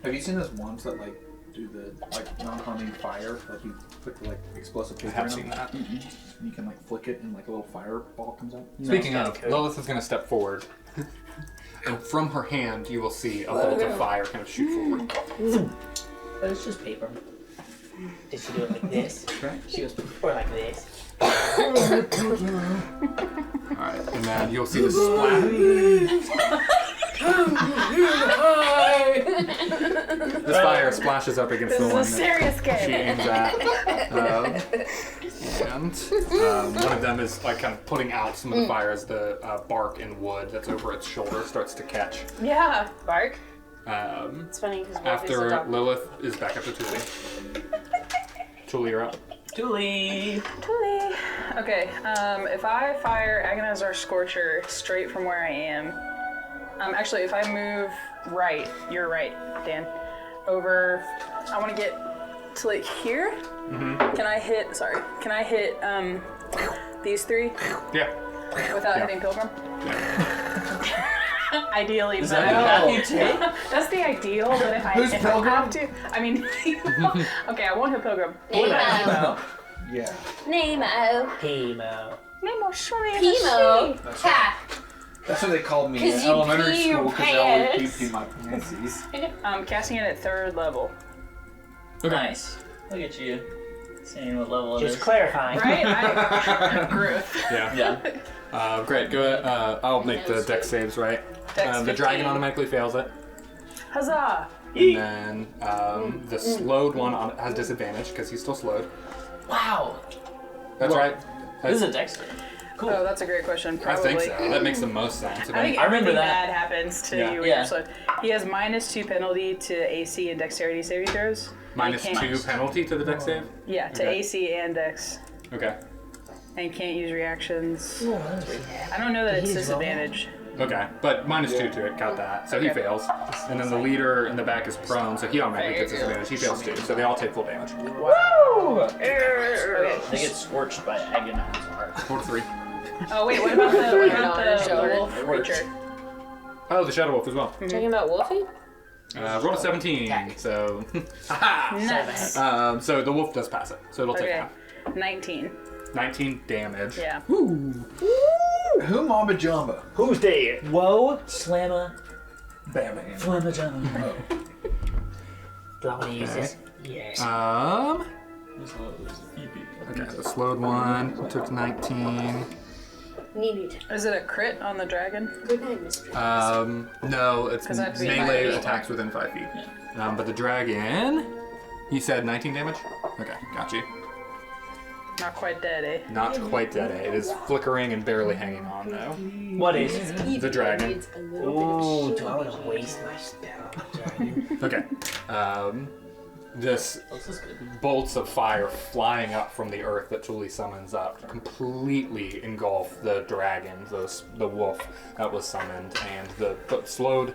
Have you seen those ones that like do the like non-harming fire? Like you put the like explosive paper I have in seen them? that. And you can like flick it and like a little fireball comes out. Speaking it's of, kinda cool. Lilith is going to step forward. And from her hand, you will see a bolt of fire kind of shoot forward. But it's just paper. Did she do it like this? She goes. Or like this? Alright, and then you'll see the splash. This fire splashes up against the This one is a serious she game. aims at. And one of them is like kind of putting out some of the fire as the bark and wood that's over its shoulder starts to catch. Yeah. Bark. Um, It's funny because after Lilith is back up to Tuli. Tuli, you're up. Tuli. Tuli. Okay, if I fire Agonizar Scorcher straight from where I am, actually, if I move right, you're right, Dan, over, I want to get to like here. Can I hit, these three Yeah. without hitting Pilgrim? Ideally, Is but that the path you take? that's the ideal, but if I have to, I mean, okay, I won't hit Pilgrim. Nemo. Yeah. Nemo. Hemo. Nemo, swimming. Chemo. Ha. That's what they called me 'Cause in you elementary pee school your because I always pants. peed my panties. I'm casting it at 3rd level. Nice. Look at you. Saying what level it is. Just clarifying. Right? Growth. Yeah. Yeah. Great. Go ahead. I'll make the dex saves, right? Dex The dragon 15. automatically fails it. Huzzah! And then the slowed one has disadvantage because he's still slowed. Wow. That's Well, right. This is a dex save. Cool. Oh, that's a great question. I Probably. think so. That makes the most sense. I think I remember everything that. bad happens to Yeah. you when Yeah. you're slowed. He has -2 penalty to AC and dexterity saving throws. Minus He can't- 2 penalty to the dex save? Yeah, to Okay. AC and dex. Okay. And can't use reactions. I don't know that it's disadvantage. Okay. But minus 2 to it, got that. So he Okay. fails. And then the leader in the back is prone, so he automatically gets disadvantage. He fails too. So they all take full damage. Woo! Okay. They get scorched by Agonizar. 4 to 3. Oh wait, what about the wolf creature? Oh, the Shadow Wolf as well. Talking about Wolfie? Roll a 17. So. Haha! Nice. So the wolf does pass it. So it'll take Okay. half. 19. 19 damage. Yeah. Who Mamba Jamba? Who's dead? Whoa. Slamma. Batman. Flamma Jump. Do I want to use this? Yes. Okay, the slowed one took 19. Needed. Is it a crit on the dragon? Good night, Mr. No, it's 'Cause I'd be melee 5 feet. attacks within 5 feet. But the dragon, he said 19 damage? Okay, got you. Not quite dead, eh? Not quite dead. It is flickering and barely hanging on though. What is? The dragon. Needs a little Ooh, do I want to waste my spell? Dragon? Okay. This This is good. bolts of fire flying up from the earth that Tuli summons up completely engulf the dragon, the wolf that was summoned, and the slowed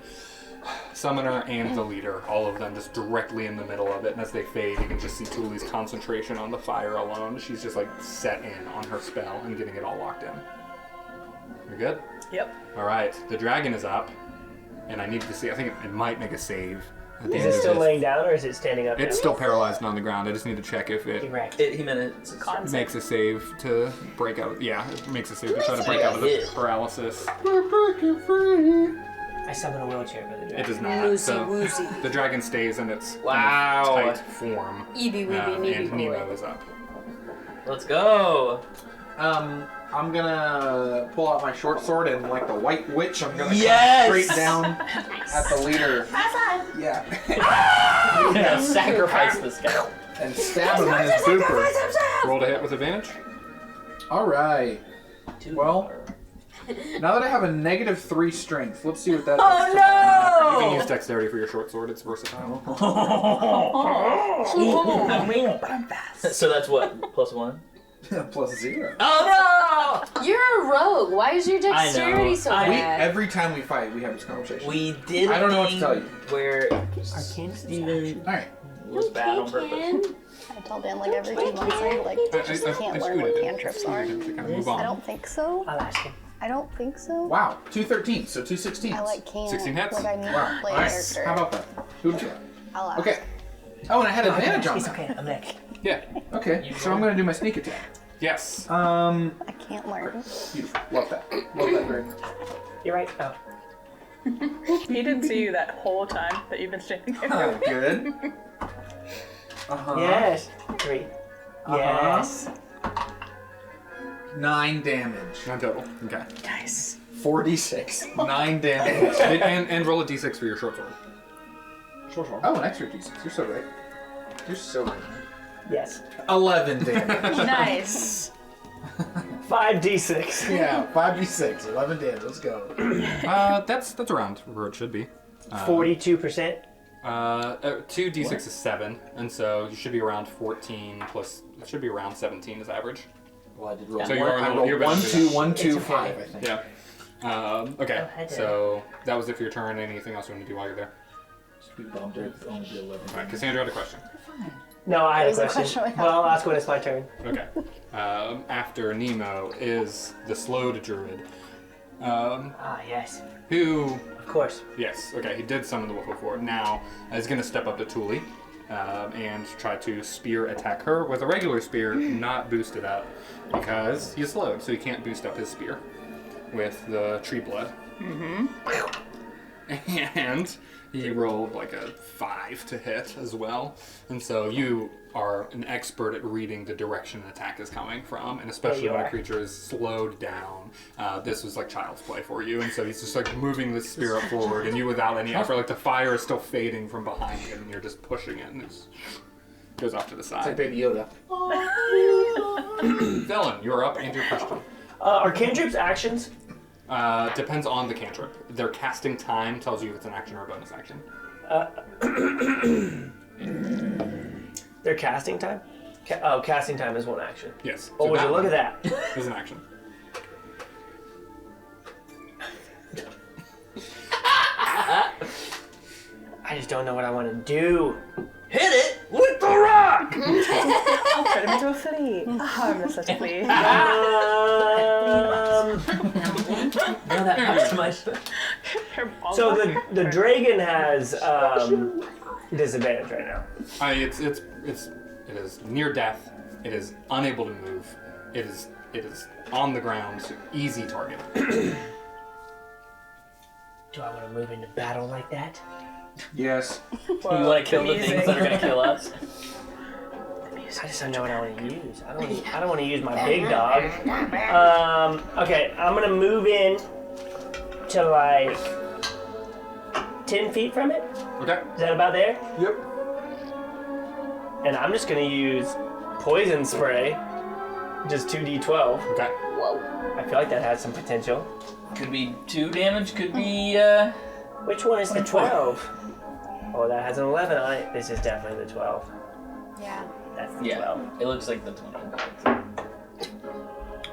summoner and the leader, all of them just directly in the middle of it. And as they fade, you can just see Tuli's concentration on the fire alone. She's just like set in on her spell and getting it all locked in. You're good? Yep. All right, the dragon is up, and I need to see. I think it might make a save. At the Is end it of still this. laying down or is it standing up? It's now? still paralyzed on the ground. I just need to check if it Erect. He meant it. Concept. makes a save to break out. Yeah, it makes a save to try to break out of the paralysis. I summon a wheelchair for the It dragon. does not. Woozy So woozy. the dragon stays in its Wow. kind of tight form. Eeby weeby neeby And Nemo boy. is up. Let's go. I'm gonna pull out my short sword and like the White Witch, I'm gonna Yes! cut straight down at the leader. Yeah. I'm gonna sacrifice this guy. And stab him in his booper. Roll to hit with advantage. Alright. Well, now that I have a -3 strength, let's see what that does. You can use dexterity for your short sword. It's versatile. So that's what? +1? Plus 0. Oh You're a rogue. Why is your dexterity so I- bad? Every time we fight, we have this conversation. no! We did. I don't know what to thing tell you. Where Arcane Steven Alright. was bad on purpose. I tell Dan like every 2 months I like just can't learn what cantrips are. To kind of move I on. don't think so. I'll ask him. I don't think so. Wow. 2 13s, so 2 16s. I like can't. 16 hits? Like I need Wow. to play a Nice. character. How about that? Who would you like? I'll ask. Okay. Oh, and I had advantage on It's that. okay. I'm next. Yeah. Okay, so I'm gonna do my sneak attack. Yes. I can't learn. Beautiful. Love that. Love that very much. You're right. Oh. He didn't see you that whole time that you've been standing there. Oh, good. Uh-huh. Yes. 3. Uh-huh. Yes. 9 damage. 9 total. Okay. Nice. 4d6. 9 damage. and roll a d6 for your short sword. Oh, an extra d6. You're so right. You're so right. Yes. 11 damage. Nice. 5d6. Yeah, 5d6. 11 damage. Let's go. That's around where it should be. 42%. 2 d6 is 7, and so you should be around 14 plus. It should be around 17 is average. Well, I did roll. So You're better 1, than 2, that. 1, 2, It's 5. okay. I think. Yeah. Okay. Oh, hi there. So that was it for your turn. Anything else you want to do while you're there? Just be bummed it'd only be 11. All right, Cassandra had a question. No, I had That was a a question. question we had. Well, I'll ask when it's my turn. Okay. After Nemo is the slowed druid, Ah, yes. who, Of course. yes, okay, he did summon the wolf before. Now is going to step up to Thule and try to spear attack her with a regular spear, not boosted up, because he's slowed, so he can't boost up his spear with the tree blood. And he rolled like a 5 to hit as well. And so you are an expert at reading the direction an attack is coming from, and especially Yeah, you when a are. creature is slowed down. This was like child's play for you, and so he's just like moving the spear up forward, and you without any effort, like the fire is still fading from behind him, and you're just pushing it, and it goes off to the It's like side. Baby Yoda. Dylan, you're up, and your question. Are cantrips actions? Depends on the cantrip. Their casting time tells you if it's an action or a bonus action. Their casting time? Casting time is one action. Yes. Oh, so would you that look at that? is an action. I just don't know what I want to do. Hit it with the rock! Put him into a flea. Oh, I'm such a flea. No, that hurts too much. So the dragon has disadvantage right now. It is near death. It is unable to move. It is on the ground. Easy target. Do I want to move into battle like that? Yes. You want to kill the things that are going to kill us? I just don't know what I want to use. I don't want to use my big dog. Okay, I'm gonna move in to like 10 feet from it. Okay. Is that about there? Yep. And I'm just gonna use poison spray, just 2d12. Okay. I feel like that has some potential. Could be 2 damage, could be, Which one is the 24. 12? Oh, that has an 11 on it. This is definitely the 12. Yeah. That's the yeah, 12. it looks like the 20.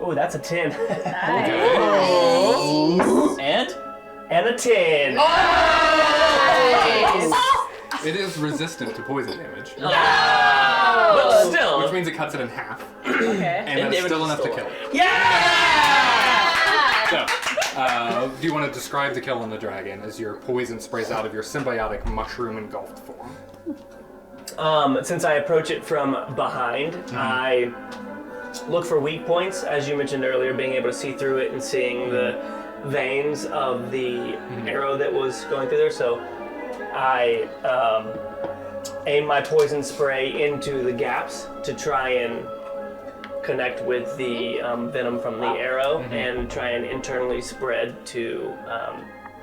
Oh, that's a 10. And? And a 10. It is resistant to poison damage, But still. which means it cuts it in half, Okay. and that's damage still is enough to still kill it. Yeah! So, do you want to describe the kill on the dragon as your poison sprays out of your symbiotic mushroom engulfed form? Since I approach it from behind, I look for weak points, as you mentioned earlier, being able to see through it and seeing the veins of the arrow that was going through there. So I aim my poison spray into the gaps to try and connect with the venom from the arrow and try and internally spread to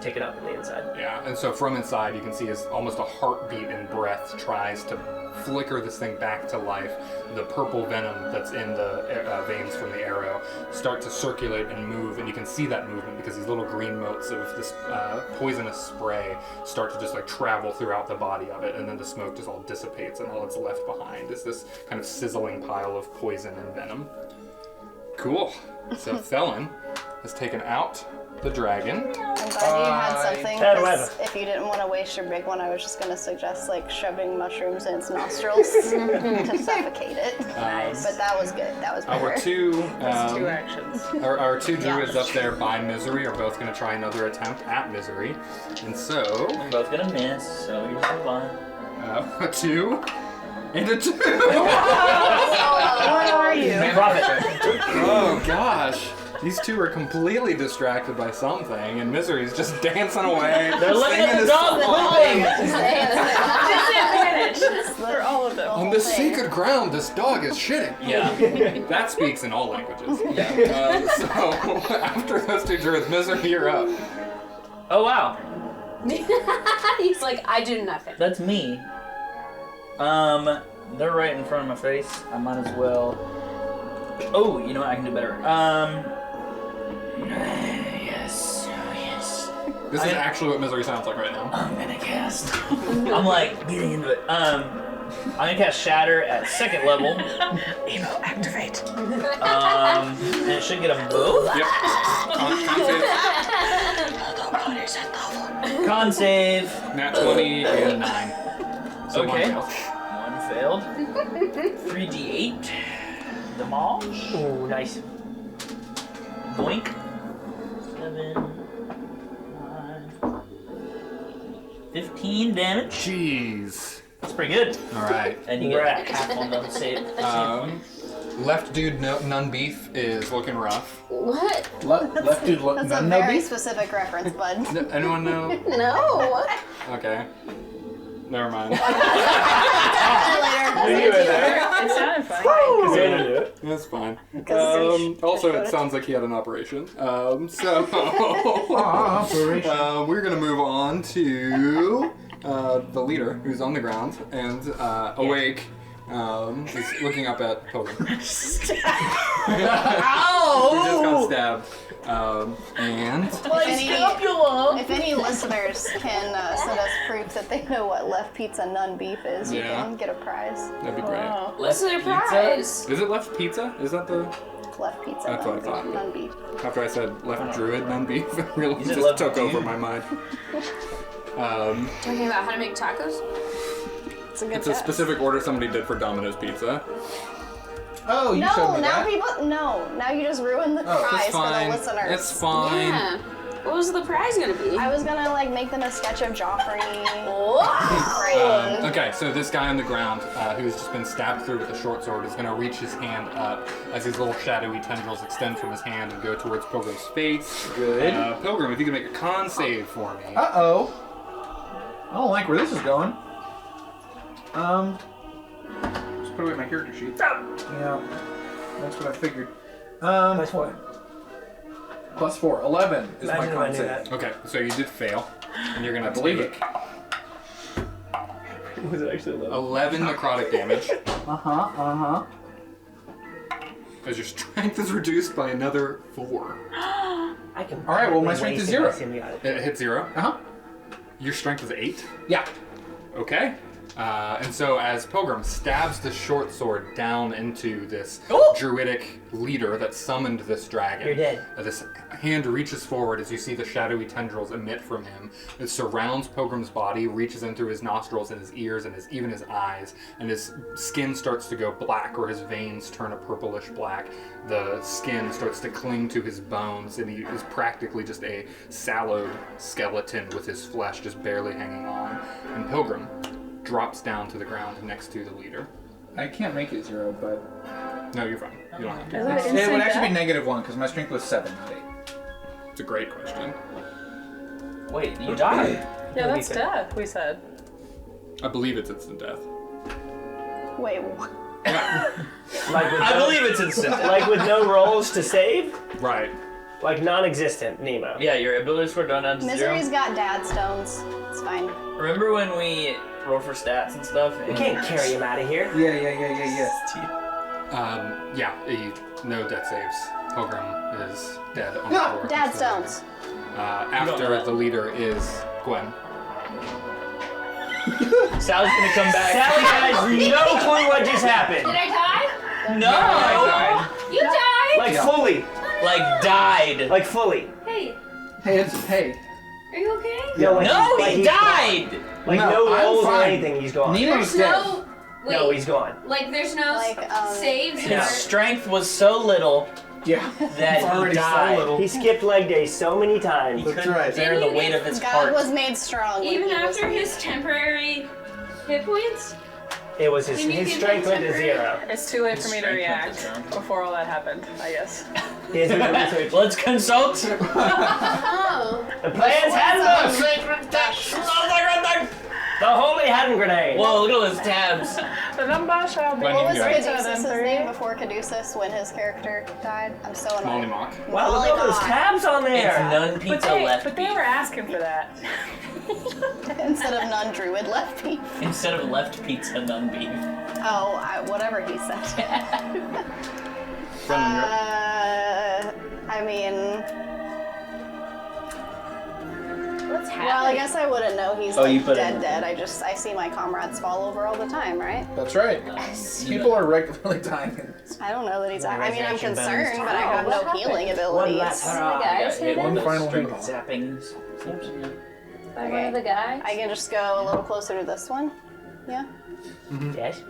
take it up from the inside. Yeah, and so from inside you can see as almost a heartbeat and breath tries to flicker this thing back to life. The purple venom that's in the veins from the arrow start to circulate and move, and you can see that movement because these little green motes of this poisonous spray start to just like travel throughout the body of it, and then the smoke just all dissipates, and all that's left behind is this kind of sizzling pile of poison and venom. Cool. So Thelen has taken out the dragon. I'm glad you had something. Bad 'Cause weather. if you didn't want to waste your big one, I was just gonna suggest like shoving mushrooms in its nostrils to suffocate it. Nice. But that was good. That was better. Our two, That's 2 actions. our two druids up there by Misery are both going to try another attempt at Misery, and so We're both gonna miss, so we just move on. a 2 and a 2. Where are you? Profit. Oh gosh. These two are completely distracted by something, and Misery's just dancing away. They're looking singing at the his dog song. pooping! Disadvantage for all of them. On this sacred ground, this dog is shitting. Yeah. That speaks in all languages. So, after those two druids, Misery, you're up. Oh wow, He's like, I do nothing. that's me. They're right in front of my face. I might as well. Oh, you know what? I can do better. Yes. Oh, yes. This is actually what misery sounds like right now. I'm gonna cast. I'm like getting into it. I'm gonna cast Shatter at 2nd level. Emo, activate. And it should get them both. Yep. Con save. Con save. Nat 20 and 9. So Okay. one failed. 1 failed. 3d8. Damage. Ooh, nice. Boink. 7, 9, 15 damage. Jeez. That's pretty good. All right. And you get Right. half on the save. Left dude, none beef is looking rough. What? Left dude, That's a no very beef. specific reference, bud. Anyone know? No. Okay. Never mind. Later. It sounded funny. That's fine. Because Also, it sounds like he had an operation. So we're gonna move on to the leader, who's on the ground and awake. He's looking up at Pilgrim. He just got stabbed. And If any listeners can send us proof that they know what left pizza nun beef is, you Yeah. can get a prize. that'd be great. What's the Left prize? Is it left pizza? Is that the? Left pizza That's what I thought. nun beef. After I said left druid, none beef, it really Is it just left took over dude? my mind. Talking about how to make tacos? It's a good It's a specific order somebody did for Domino's Pizza. Oh, you showed No, me now that. people. No, now you just ruined the Oh, prize It's for the fine. listeners. It's fine. Yeah. What was the prize gonna be? I was gonna like make them a sketch of Joffrey. Okay, so this guy on the ground, who's just been stabbed through with a short sword, is going to reach his hand up as these little shadowy tendrils extend from his hand and go towards Pilgrim's face. Good. Pilgrim, if you can make a con save for me. Uh-oh. I don't like where this is going. Just put away my character sheet. Yeah, that's what I figured. Nice one. +4. 11 is my Imagine if I con knew save. that. Okay, so you did fail, and you're going I to believe take Was it actually low? 11 necrotic damage Uh-huh. as your strength is reduced by another 4. I can. All right, well, my strength is 0. It hit 0. Uh-huh. Your strength is 8. Yeah. Okay. And so as Pilgrim stabs the short sword down into this druidic leader that summoned this dragon, You're dead. This hand reaches forward as you see the shadowy tendrils emit from him. It surrounds Pilgrim's body, reaches in through his nostrils and his ears and even his eyes, and his skin starts to go black, or his veins turn a purplish black. The skin starts to cling to his bones, and he is practically just a sallowed skeleton with his flesh just barely hanging on. And Pilgrim drops down to the ground next to the leader. I can't make it 0, but No, you're fine. You don't have to. Is it it instant would actually death? be -1 because my strength was 7, not 8. It's a great question. Wait, you died. Yeah, that's death, we said. I believe it's instant death. Wait, what? Like with I no, believe it's instant. like with no rolls to save, Right. like non-existent Nemo. Yeah, your abilities were done down to 0. Misery's got dad stones. It's fine. Remember when we rolled for stats and stuff? We can't carry him out of here. Yeah. No death saves. Pilgrim is dead on the No, floor. Dad So, stones. after the leader is Gwen. Sally's gonna come back. Sally has no clue what just happened. Did I die? No! You died! Like fully. Like died. Like fully. Hey, Hey, are you okay? No, like, No, like he he's died! gone. Like No, no I'm rolls or fine. anything, he's gone. Nemo's There's dead. no. Wait, No, he's gone. like there's no Like, saves His or. strength was so little Yeah. that It's already he so died. little. He skipped leg day so many times. He That's couldn't right. bear the Didn't he weight get- of his God heart. was made strong. when Even he was after weak. his temporary hit points? It was Can you his give strength him went to temporary- 0. It's too late for me to Strength react went to 0. before all that happened, I guess. His research. Let's consult. Oh. The plans had us. The holy hand grenade. Whoa, look at those tabs. The number shall be When What was you go. Caduceus' than name 3. before Caduceus when his character died? I'm so Molly annoyed. Mock. Wow, look at all those tabs on It's there. none pizza But left they beef were asking for that. Instead of non-druid left beef. instead of left pizza, none beef. Oh, whatever he said. I mean, What's happening? Well, I guess I wouldn't know he's Oh, you like put it in. dead. I see my comrades fall over all the time, right? That's right. People are regularly dying. I don't know that he's. I mean, I'm Resurrection concerned, bones. but I have what no healing happened? One abilities. last One of the hurrah. guys hit One him? final Strength recall. zappings. By one of the guys? I can just go a little closer to this one. Yeah. Yes.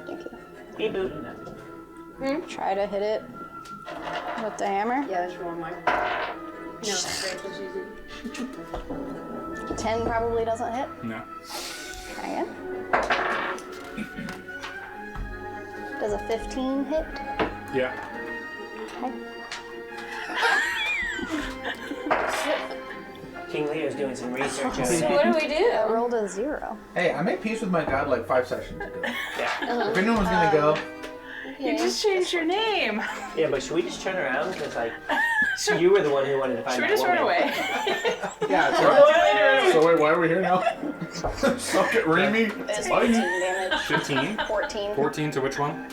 Thank you. Beep boop. Try to hit it with the hammer. Yeah, there's one more. No, Rachel's using. 10 probably doesn't hit. No. Try again. Does a 15 hit? Yeah. King Leo's doing some research. So what do we do? I rolled a 0. Hey, I made peace with my god like 5 sessions ago. Yeah. If anyone was gonna go, You just changed your name. Yeah, but should we just turn around? Because, like, you were the one who wanted to find Should we that just run woman. away? yeah. So wait, why are we here now? Suck it, Remy. It's 14 damage. 15. 14 14 to which one?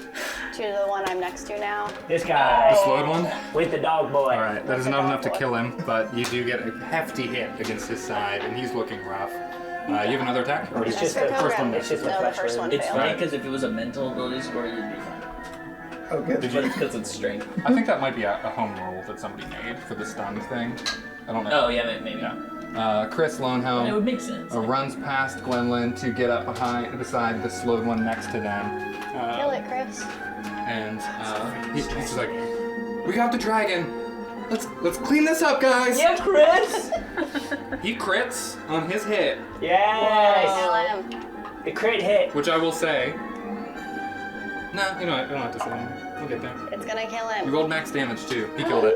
to the one I'm next to now. This guy The slowed one? with the dog boy. Alright, that is not enough to kill him, but you do get a hefty hit against his side, and he's looking rough. You have another attack? Or It's just just That's the for first one? program. It's just the No, the flesh first wound. one It's failed. funny because if it was a mental ability score, you'd be fine. Oh, good. But it's because it's strength. I think that might be a home roll that somebody made for the stun thing. I don't know. Oh, yeah, maybe. Yeah. Chris It Lonehelm would make sense. runs past Glenlyn to get up beside the slowed one next to them. Kill it, Chris. And he's just like, "We got the dragon. Let's clean this up, guys." Yeah, Chris! He crits on his hit, Yes! Kill him. The crit hit. which I will say. No, you know what? We don't have to say anything. We'll get there. It's gonna kill He him. rolled max damage too. He killed it.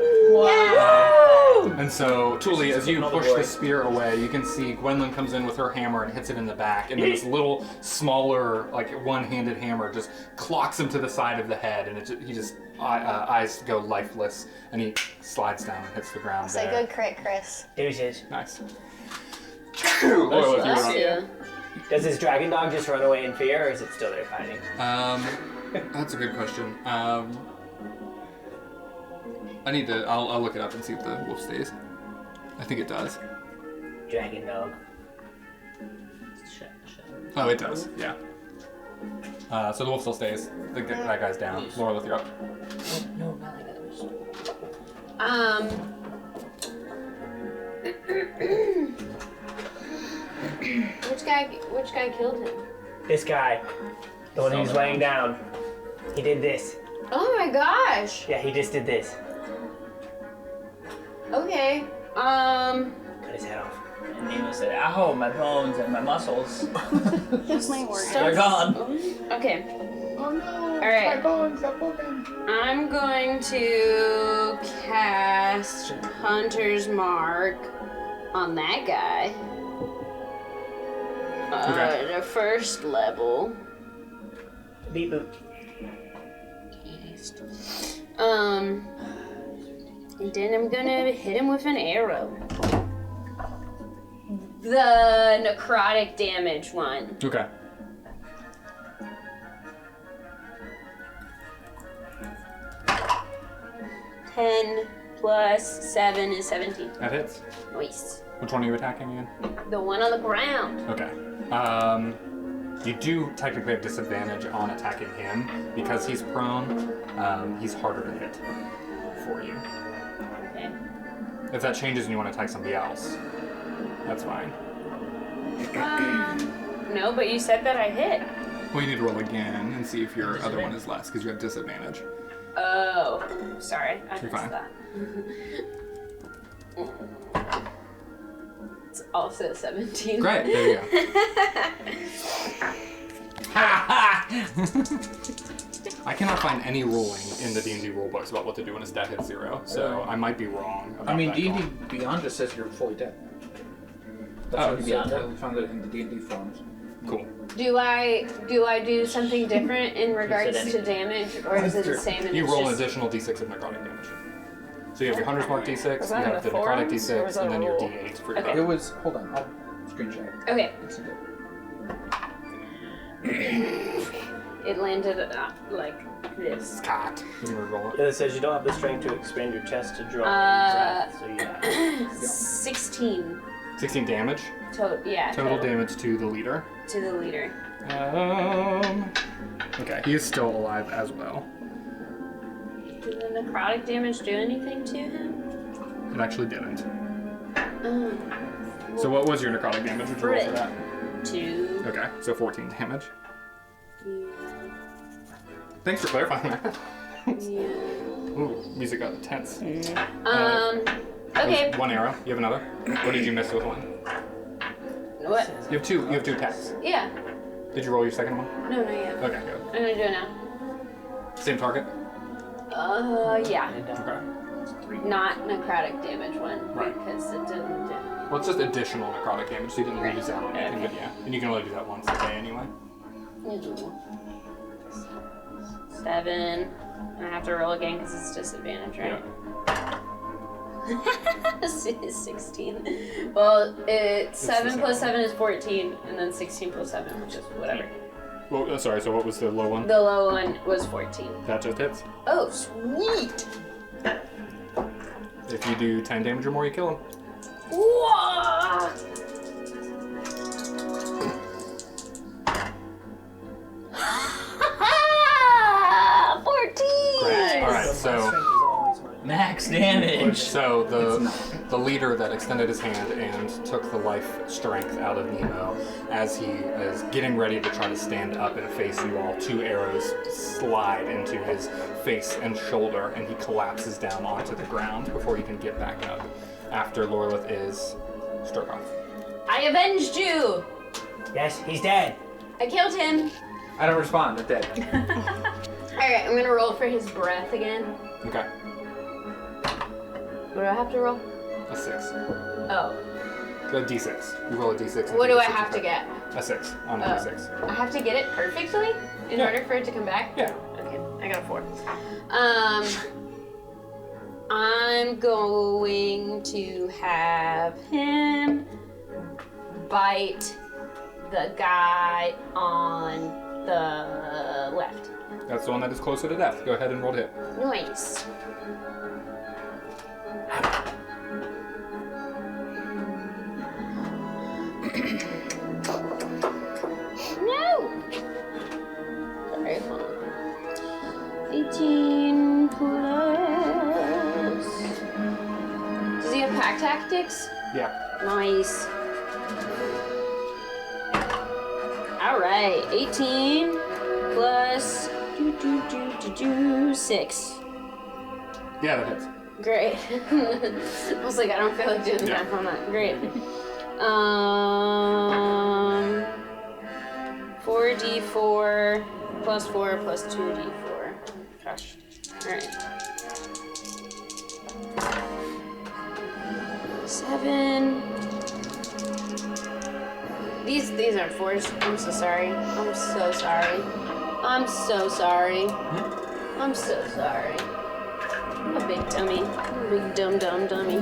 And so, Tuli, as you Another push boy. the spear away, you can see Gwendolyn comes in with her hammer and hits it in the back, and then this little, smaller, like one-handed hammer just clocks him to the side of the head, and he just eyes go lifeless, and he slides down and hits the ground Say there. good crit, Chris. Deuces. Nice. Oil with Bless you. you. Does this dragon dog just run away in fear, or is it still there fighting? That's a good question. I'll look it up and see if the wolf stays. I think it does. Dragon dog. Oh, it does. Yeah. So the wolf still stays. That guy's down. Laura, you're up. No, not like that. Which guy killed him? This guy. The one who's laying down. He did this. Oh my gosh. Yeah, he just did this. Okay. Cut his head off. And Nemo said, "Ow, my bones and my muscles. This might work. They're gone." Okay. Oh no! All right. My bones, that broken. I'm going to cast Hunter's Mark on that guy. Okay. The first level. Beep boop. And then I'm gonna hit him with an arrow. The necrotic damage one. Okay. +10 plus 7 is 17. That hits. Nice. Which one are you attacking again? The one on the ground. Okay. You do technically have disadvantage on attacking him because he's prone. He's harder to hit for you. Okay. If that changes and you want to attack somebody else, that's fine. No, but you said that I hit. Well, you need to roll again and see if your other one is less because you have disadvantage. Oh, sorry. I You're missed fine. that. It's also 17. Great. There you go. I cannot find any ruling in the D&D rulebooks about what to do when a stat hits 0, so I might be wrong about I mean, that D&D call. Beyond just says you're fully dead. That's Oh, what it Beyond says. I found it in the D&D forums. Cool. Do I do something different in regards to anything. damage, or is it the same? And You it's roll an just... additional d6 of necrotic damage. So you have your Hunter's Mark d6, Was you that in have the the necrotic forums, or was d6, that and a then your rule? d8 for your Okay. It dog. was, hold on, I'll screenshot it. Okay. Let's see it. It landed like this. Cat. You can roll it. It says you don't have the strength to expand your chest to draw Uh, breath, so you 16. 16 damage. Total Damage to the leader. to the leader. Okay, he is still alive as well. Did the necrotic damage do anything to him? It actually didn't. Oh. So what was your necrotic damage? Would you roll for that? 2. Okay, so 14 damage. Yeah. Thanks for clarifying that. Yeah. Ooh, music got intense. Okay. That was one arrow. You have another? Or did you miss with one? What? You have two. You have 2 attacks. Yeah. Did you roll your second one? No, not yet. Okay, good. I'm gonna do it now. Same target? Yeah. Okay. Not necrotic damage one Right. because it didn't do. Well, it's just additional necrotic damage, so you didn't Right. use that on anything, but yeah. And you can only do that once a day anyway. 7. And I have to roll again because it's disadvantage, right? 16. Well, it's 7 plus 7 is 14, and then 16 plus 7, which is whatever. Well, sorry, so what was the low one? The low one was 14. That just hits. Oh, sweet! If you do 10 damage or more, you kill him. Whoa! Great. Alright, so Max damage. So the leader that extended his hand and took the life strength out of Nemo, as he is getting ready to try to stand up and face you all, 2 arrows slide into his face and shoulder, and he collapses down onto the ground before he can get back up. After Lorelith is struck off. I avenged you! Yes, he's dead. I killed him! I don't respond. I'm dead. Alright, I'm gonna roll for his breath again. Okay, What do I have to roll? a 6. Oh. A d6. You roll a d6. and What do I d6 have to get? A 6 on a Oh. d6. I have to get it perfectly in Yeah. order for it to come back? Yeah. Okay, I got a 4. I'm going to have him bite the guy on the left. That's the one that is closer to death. Go ahead and roll to hit. Nice. No! Sorry, hold on. 18 plus... Does he have pack tactics? Yeah. Nice. Alright, 18 plus 6. Yeah, that hits. Great. I was like, I don't feel like doing the math on that. Great. 4d4 plus 4 plus 2d4. Gosh. Alright. 7. These aren't 4s. I'm so sorry. I'm so sorry. I'm so sorry. I'm so sorry. I'm a big dummy. I'm a big dumb dummy.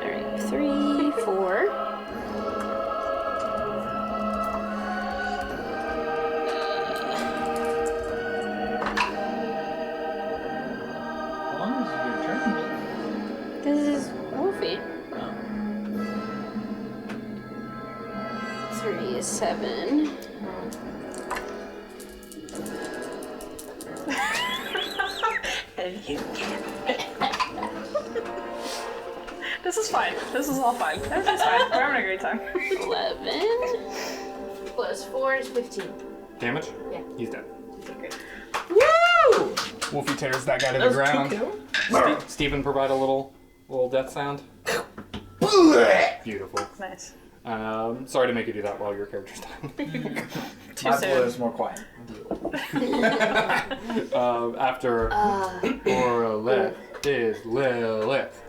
Alright, 3, 4. How long is your turn? This is Wolfie. 3 is 7. This is fine. This is all fine. Everything's fine. We're having a great time. 11 plus 4 is 15. Damage? Yeah. He's dead. Woo! Wolfie tears that guy to the ground. Stephen, provide a little death sound. Beautiful. Nice. Sorry to make you do that while your character's dying. Too My soon. blood is more quiet. After Lilith is Lilith.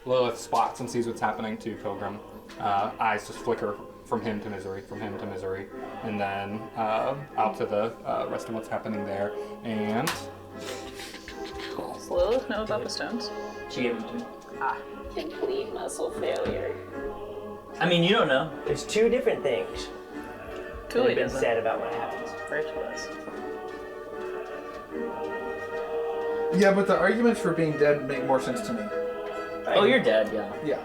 Lilith spots and sees what's happening to Pilgrim. Eyes just flicker from him to misery, and then out to the rest of what's happening there. And Does Lilith know about the stones? She gave them to me. Complete muscle failure. I mean, you don't know. There's 2 different things that Tuli have been doesn't. said about what happens. Rachel does. Yeah, but the arguments for being dead make more sense to me. Oh, you're dead, yeah. Yeah.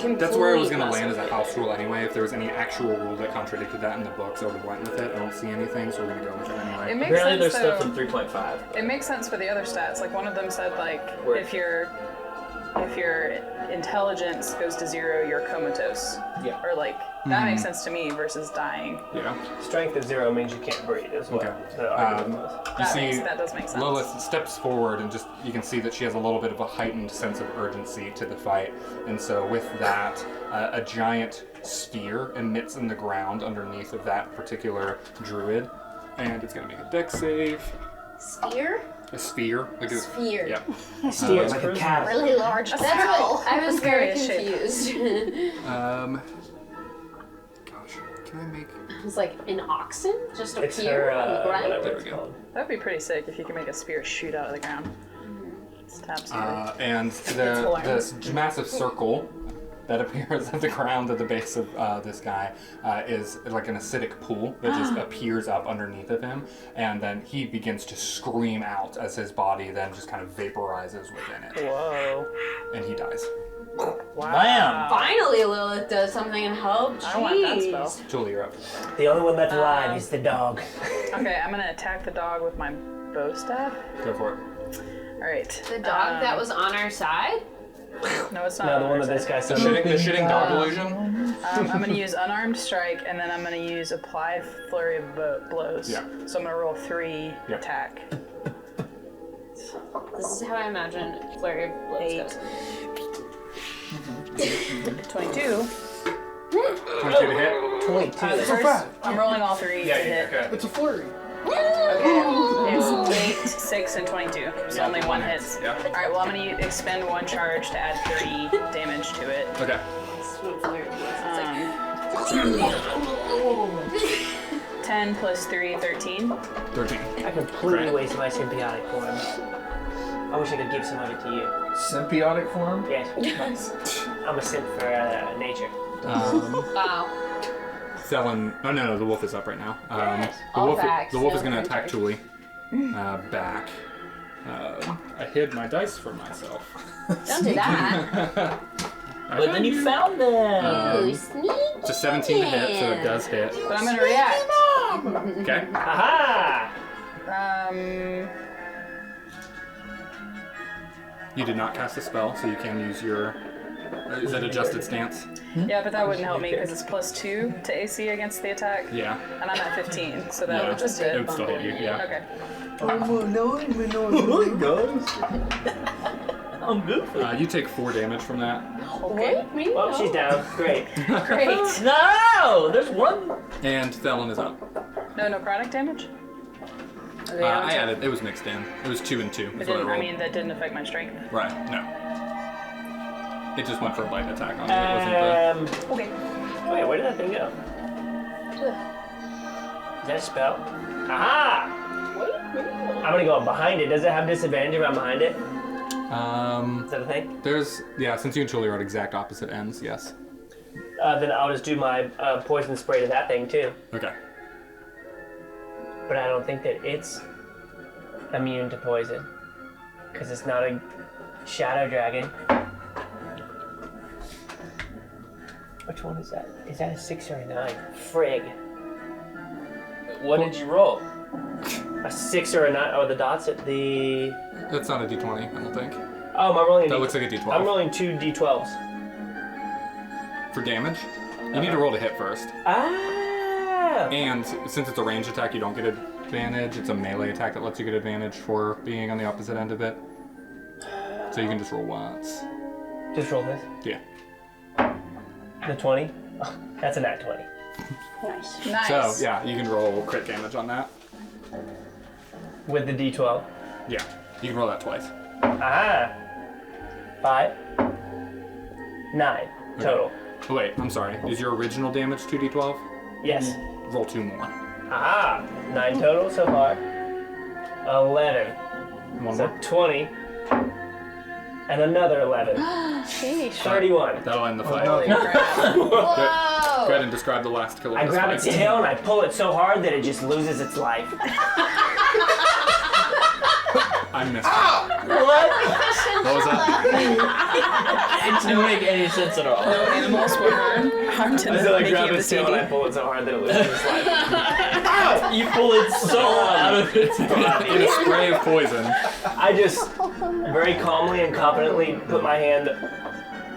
That's where I was going to land as a house rule anyway. If there was any actual rule that contradicted that in the books, I would have went with it. I don't see anything, so we're going to go with it anyway. It makes Apparently sense, there's stuff though. in 3.5. It makes sense for the other stats. Like one of them said, like Where? if your intelligence goes to 0, you're comatose. Yeah. Or like that makes sense to me versus dying. Yeah. Strength of 0 means you can't breathe as well. Okay. The argument was. You see, That does make sense. Lilith steps forward and just you can see that she has a little bit of a heightened sense of urgency to the fight. And so with that, a giant sphere emits in the ground underneath of that particular druid. And it's going to make a dex save. Spear? A sphere. Like a Sphere. Yeah. Steer like a cat. Really large That's spell. what I was very Scariest shape. confused. Gosh, can I make... I was like, an oxen just It's appear her, on the ground? whatever There it's we go. called. That'd be pretty sick if you could make a spear shoot out of the ground. Stab spear. And this massive circle that appears at the ground at the base of this guy is like an acidic pool that just appears up underneath of him, and then he begins to scream out as his body then just kind of vaporizes within it, Whoa. and he dies. Bam! Finally, Lilith does something and help. I want that Jeez. spell. Julie, you're up. The only one left alive is the dog. Okay, I'm gonna attack the dog with my bow staff. Go for it. All right. The dog that was on our side? No, it's not. No, the on one our that this side. guy The said. shitting dog illusion? I'm gonna use unarmed strike, and then I'm gonna use apply flurry of blows. Yeah. So I'm gonna roll 3 Yep. attack. This is how I imagine Flurry of Blows 8. goes. 22. 22 to hit. 22. The first, I'm rolling all 3 to hit. Okay. It's a flurry. It's 8, 6, and 22. So Yeah, only one one hits. hits. Yeah. All right. Well, I'm gonna expend 1 charge to add 3 damage to it. Okay. Sweet Flurry of Blows. It's like, 10 plus 3, 13. 13. I completely Right. wasted my symbiotic form. I wish I could give some of it to you. Symbiotic form? Yes. Nice. I'm a simp for nature. wow. Selling. Oh no, the wolf is up right now. Yes. The All wolf. back, The wolf is still going to in attack charge. Julie. Back. I hid my dice from myself. Don't do that. But then you found them! Ooh, sneaky. It's a 17 to hit, so it does hit. But I'm gonna react. Okay. Aha! You did not cast a spell, so you can use your. Is it adjusted stance? Yeah, but that wouldn't help me because it's plus 2 to AC against the attack, Yeah. and I'm at 15, so that Yeah, would just it hit. would still hit you. Yeah. Okay. I'm goofy. You take 4 damage from that, Okay. Me? Well, she's down. Great. Great. No! There's one. and Thelen is up. No necrotic damage? I added. It was mixed in. It was 2 and 2. It That's what I didn't, I rolled. mean, that didn't affect my strength. Right. No. It just went for a light attack on you. It wasn't Okay. Wait, where did that thing go? Is that a spell? Aha! I'm gonna go behind it. Does it have disadvantage if I'm behind it? the. Is that a thing? There's. Yeah. Since you and Julie are at exact opposite ends, yes. Then I'll just do my poison spray to that thing too. Okay. But I don't think that it's immune to poison. Because it's not a shadow dragon. Which one is that? Is that a 6 or a 9? Frig. What did you roll? A 6 or a 9? Oh, the dots at the... That's not a D20. I don't think. Oh, I'm rolling a That D- looks like a D12. I'm rolling 2 D12s. For damage, you need to roll to hit first. Ah! And since it's a range attack, you don't get advantage. It's a melee attack that lets you get advantage for being on the opposite end of it. So you can just roll once. Just roll this. Yeah. The 20? Oh, that's a nat 20. Nice. Nice. So yeah, you can roll crit damage on that. With the D12. Yeah, you can roll that twice. Aha! 5. 9 total. Oh wait, I'm sorry. Is your original damage 2d12? Yes. Roll 2 more. Aha! 9 total so far. 11. One So more. 20. And another 11. Sheesh. 31. That'll end the fight. Holy crap. Go Whoa! ahead and describe the last kill of I this grab fight. its tail and I pull it so hard that it just loses its life. I missed. What? What was that? It didn't make any sense at all. No animals were harmed in I the feel like making grab of his this tail and I D&D. pull it so hard that it loses its life. You pull it so out of its body. In a spray of poison. I just very calmly and confidently put my hand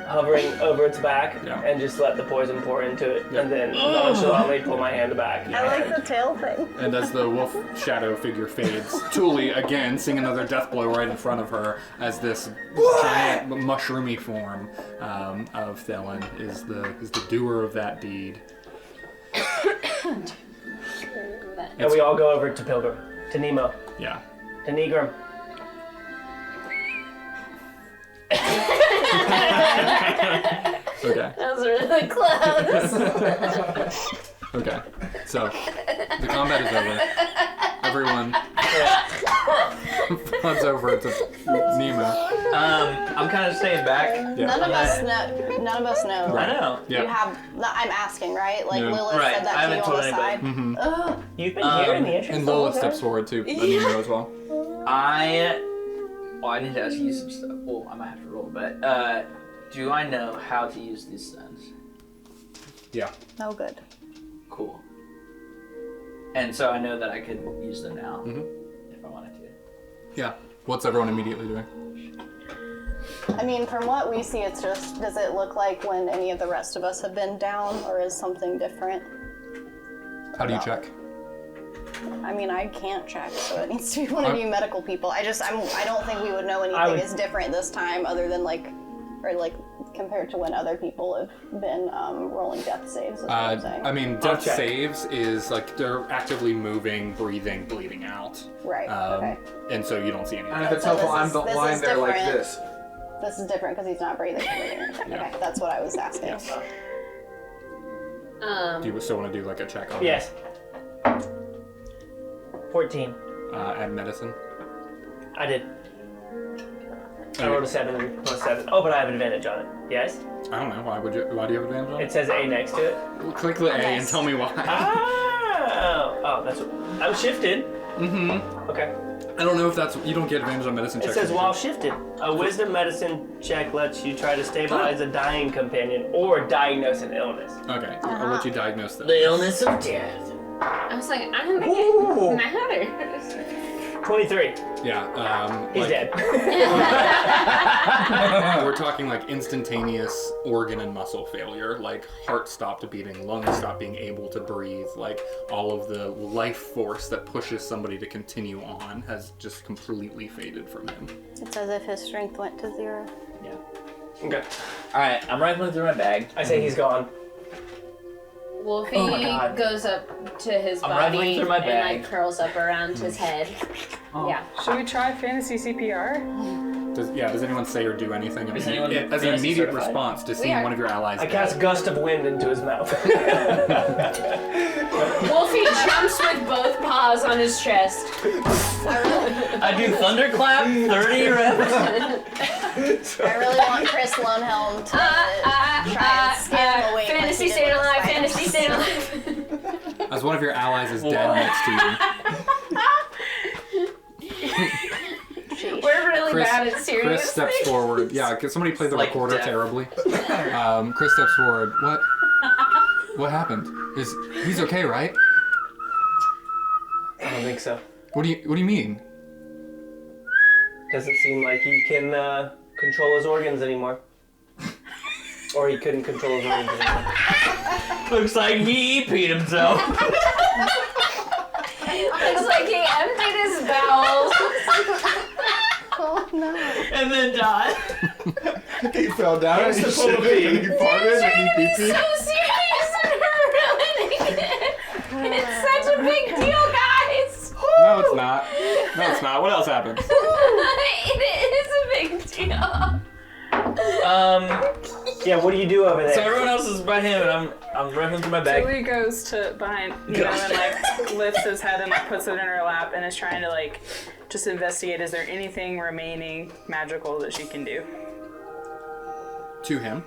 hovering over its back Yeah. and just let the poison pour into it, and then nonchalantly pull my hand back. I like the tail thing. And as the wolf shadow figure fades, Tuli again seeing another death blow right in front of her as this giant mushroomy form of Thelen is the doer of that deed. And we all go over to Pilgrim, to Nemo, Yeah. to Negrum. Okay. That was really close. Okay. So the combat is over. Everyone floods over to Nemo. I'm kind of staying back. Yeah. None of us know. None of us know. I know. Yeah. You have. I'm asking, right? Like Yeah. Lilith Right, said I that to you haven't on the told side. Mm-hmm. Ugh. You've been here in the entrance. And the whole Lola time? steps forward to Nemo as well. I need to ask you some stuff. Well, I might have to roll, but do I know how to use these stones? Yeah. No good. Cool. And so I know that I could use them now Mm-hmm. if I wanted to. Yeah. What's everyone immediately doing? I mean, from what we see, it's just. Does it look like when any of the rest of us have been down, or is something different? How do you check? I mean, I can't check, so it needs to be one of you medical people. I don't think we would know anything is different this time, other than compared to when other people have been rolling death saves. Is what I'm saying. I mean, death check. saves is like they're actively moving, breathing, bleeding out. Right. Okay. And so you don't see anything. And if it's So helpful, this I'm is lying there like different. this. This is different because he's not breathing. Okay, that's what I was asking. Yes. Do you still want to do like a check on Yes. 14. add medicine? I did. I rolled a 7 plus 7. Oh, but I have advantage on it. Yes? I don't know. Why do you have advantage on It it? says A next to it. Click the A and Nice. tell me why. Oh, that's what. I'm shifted. Mm-hmm. Okay. I don't know if that's you don't get advantage on medicine It checks. says while shifted, a wisdom medicine check lets you try to stabilize a dying companion or diagnose an illness. Okay, I'll let you diagnose that. The illness of death. I was like, I don't think it matters. 23. Yeah. He's like, dead. We're talking like instantaneous organ and muscle failure, like heart stopped beating, lungs stopped being able to breathe, like all of the life force that pushes somebody to continue on has just completely faded from him. It's as if his strength went to 0. Okay. Alright, I'm rifling through my bag. I say he's gone. Wolfie Oh my God. goes up to his I'm body rifling through my and bag. like curls up around his head. Yeah. Should we try fantasy CPR? Does anyone say or do anything? Is anyone as an fantasy immediate certified? response to seeing are. one of your allies I cast dead. gust of wind into his mouth. Wolfie jumps with both paws on his chest. I do thunderclap, 30 reps. I really want Chris Lonehelm to try and scare him away. Fantasy like he stayed did with alive, Spider. fantasy stayed alive. As one of your allies is dead next to you. We're really bad at serious Chris steps things. forward. Yeah, can somebody play the Like recorder death. terribly? Chris steps forward. What happened? He's okay, right? I don't think so. What do you mean? Doesn't seem like he can control his organs anymore. Or he couldn't control his organs anymore. Looks like he peed himself. Looks like he emptied his bowels. Oh no. And then died. He fell down and he Hands to pull the shitted and he pee. farted and he It's pee-peed. so serious and ruining it. It's such a big deal, guys. No, it's not. No, it's not. What else happened? It is a big deal. Yeah, what do you do over there? So everyone else is by him, and I'm rifling through my bag. Julie goes to behind, and like lifts his head and like puts it in her lap and is trying to like just investigate. Is there anything remaining magical that she can do? To him.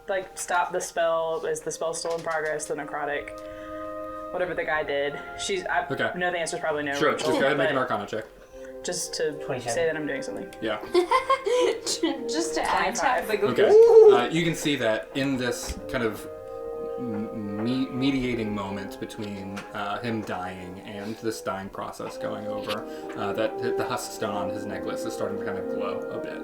Like stop the spell. Is the spell still in progress? The necrotic, whatever the guy did. I Okay. know the answer is probably no. Sure. Rachel, Just go ahead and make an but Arcana check. Just to 27. say that I'm doing something. Yeah. Just to add 25. like Okay. You can see that in this kind of mediating moment between him dying and this dying process going over, that the husk stone on his necklace is starting to kind of glow a bit.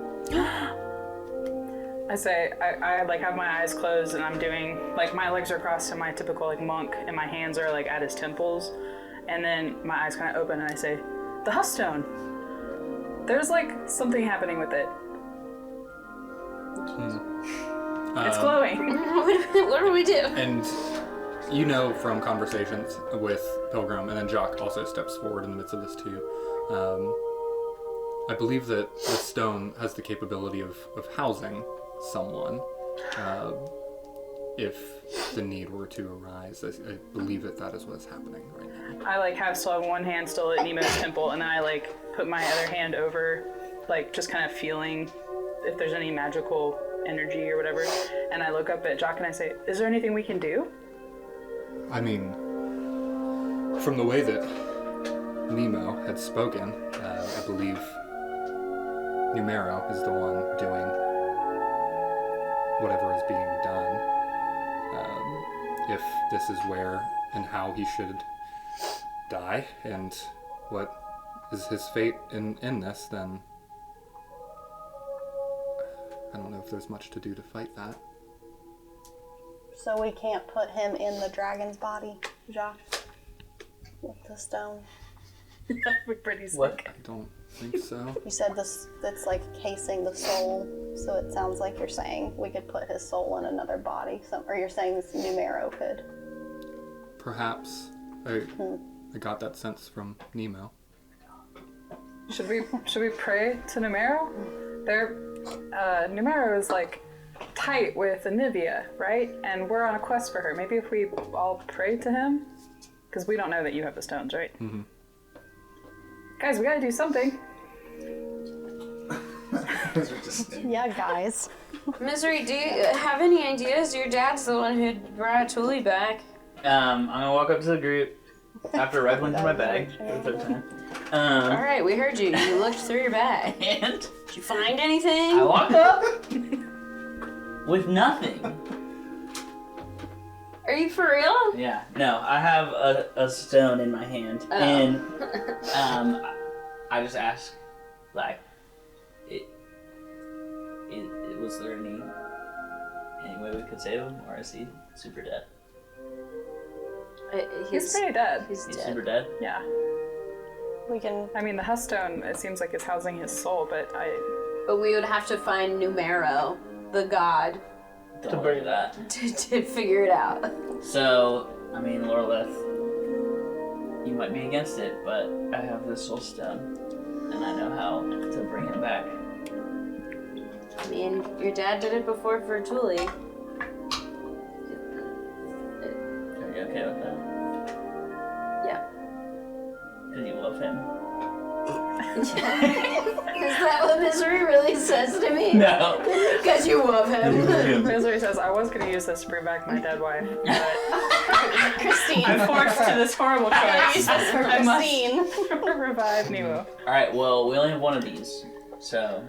I say, I like have my eyes closed and I'm doing, like my legs are crossed in my typical like monk and my hands are like at his temples. And then my eyes kind of open and I say, the husk stone. There's like something happening with it. It's glowing. what do we do? And you know from conversations with Pilgrim, and then Jock also steps forward in the midst of this too. I believe that the stone has the capability of housing someone if the need were to arise. I believe that is what's happening right now. I like still have one hand still at Nemo's temple and then I like put my other hand over, like just kind of feeling if there's any magical energy or whatever. And I look up at Jock and I say, is there anything we can do? I mean, from the way that Nemo had spoken, I believe Numero is the one doing whatever is being done. If this is where and how he should die, and what is his fate in this, then I don't know if there's much to do to fight that. So we can't put him in the dragon's body, Josh? With the stone? We're pretty sick. What? I don't think so. You said this, it's like casing the soul, so it sounds like you're saying we could put his soul in another body, or you're saying this Numero could. Perhaps. I got that sense from Nemo. Should we pray to Numero? Numero is like tight with Anivia, right? And we're on a quest for her. Maybe if we all pray to him? Because we don't know that you have the stones, right? Mm-hmm. Guys, we gotta do something. Yeah, guys. Misery, do you have any ideas? Your dad's the one who brought Tuli back. I'm gonna walk up to the group after Red went to my bag for the third time. All right, we heard you. You looked through your bag. And Did you find anything? I walk up with nothing. Are you for real? Yeah, no, I have a stone in my hand, and I just ask, like, was there any way we could save him, or is he super dead? He's pretty dead. He's He's dead. super dead. Yeah. We can. I mean, the husk stone, it seems like it's housing his soul, but But we would have to find Numero, the god, Don't worry that. to figure it out. So, I mean, Lorelith, you might be against it, but I have this soul stone, and I know how to bring him back. I mean, your dad did it before for Tuli. Are you okay with that? Yeah. Because you love him. Is that what Misery really says to me? No. Because you love him. Misery says, I was gonna use this to bring back my dead wife, but Christine. I'm forced to this horrible choice. I Christine. must revive Nemo. Alright, well, we only have one of these, so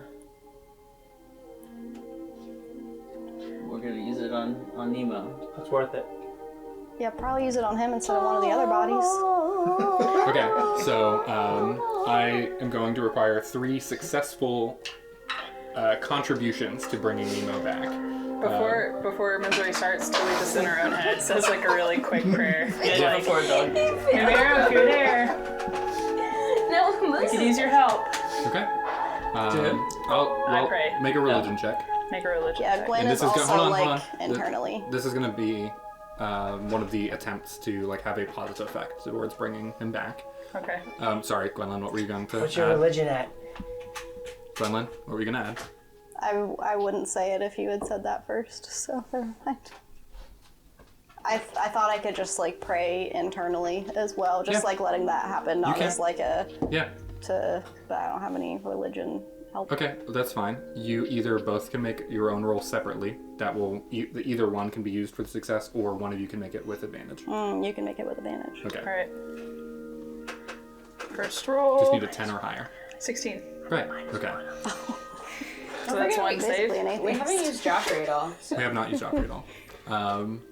we're gonna use it on Nemo. It's worth it. Yeah, probably use it on him instead of one of the other bodies. Okay, so I am going to require 3 successful contributions to bringing Nemo back. Before Misery starts, Tuli just in her own head says like a really quick prayer. Yeah, before dog. Numero, if you're there, No, we could use your help. Okay. him. I pray. Make a religion check. Make a religion Yeah, check. Gwen And is this is also hold on, like hold on. internally. This is going to be one of the attempts to like have a positive effect towards bringing him back. Okay. Sorry, Gwendolyn, what were you going to What's your add? religion at? Gwendolyn, what were you going to add? I wouldn't say it if you had said that first, so never mind. I thought I could just like pray internally as well, just Yeah. like letting that happen, not can. as like a Yeah. but I don't have any religion help. Okay, that's fine. You either both can make your own roll separately. That will either one can be used for the success, or one of you can make it with advantage. You can make it with advantage. Okay. All right. First roll. Just need a 10 or higher. 16. Right. Okay. So that's one Basically save. an We 8. haven't used Joffrey at all. We have not used Joffrey at all.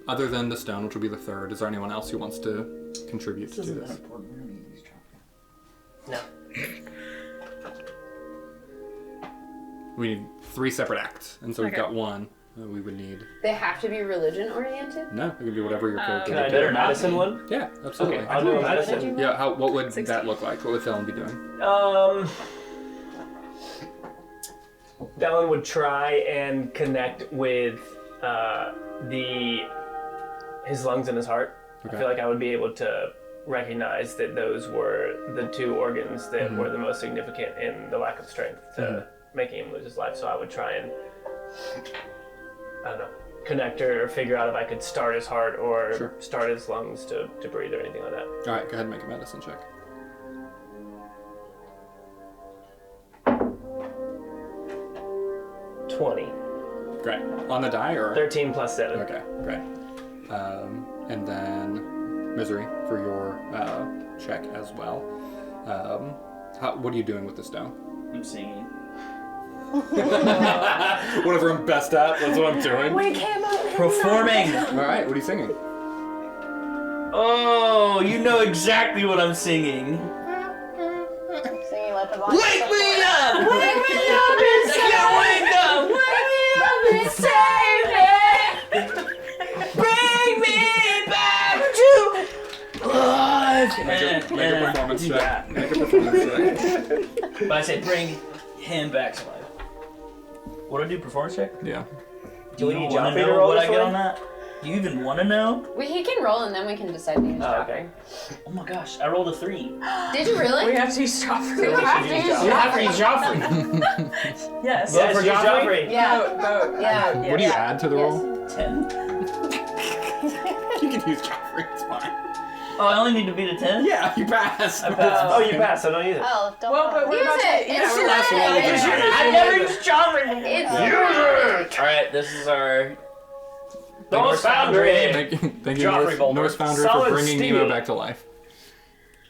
Other than the stone, which will be the third, is there anyone else who wants to contribute to this? important. We're gonna use Joffrey. No. We need 3 separate acts, and so we've Okay. got one. We would need. They have to be religion oriented. No, it could be whatever your character Can I would do better a not medicine be. one? Yeah, absolutely. Okay, I'll do a medicine. Yeah, what would 16. that look like? What would Thelen be doing? Dallin would try and connect with his lungs and his heart. Okay. I feel like I would be able to recognize that those were the 2 organs that were the most significant in the lack of strength to making him lose his life. So I would try and, I don't know, connect or figure out if I could start his heart or Sure. start his lungs to breathe or anything like that. All right, go ahead and make a medicine check. Great. On the die or? 13 plus 7. Okay, great. And then misery for your check as well. What are you doing with the stone? I'm singing. Whatever I'm best at, that's what I'm doing. Performing. All right, what are you singing? Oh, you know exactly what I'm singing. Singing Let the Vine Wake me up! Wake me up and wake up! Wake me up and save me! Bring me back to life! Make a performance You check. got it. Make a performance check. But I said bring him back to life. What do I do? Performance check? Yeah. Do we You need wanna Joffrey to know roll what this I get one? on that? Do you even want to know? He can roll and then we can decide to use Oh, Joffrey. okay. Oh my gosh, I rolled a 3. Did you really? We have to use Joffrey. We have to use use Joffrey. You have to use Joffrey. Joffrey. Yes. Vote for use Joffrey? Yeah. Vote. Yeah. What do you add to the roll? 10. You can use Joffrey, it's fine. Oh, I only need to beat a 10? Yeah, you passed. Oh, you passed, so don't use it. Oh, don't. Well, but we're Use about to. it. It's we're last roll of the It's night. I never used Joffrey. It's Alright, this is our Norse Foundry! Thank you, Joffrey Boulder. Norse Foundry, Solid for bringing steel. Nemo back to life.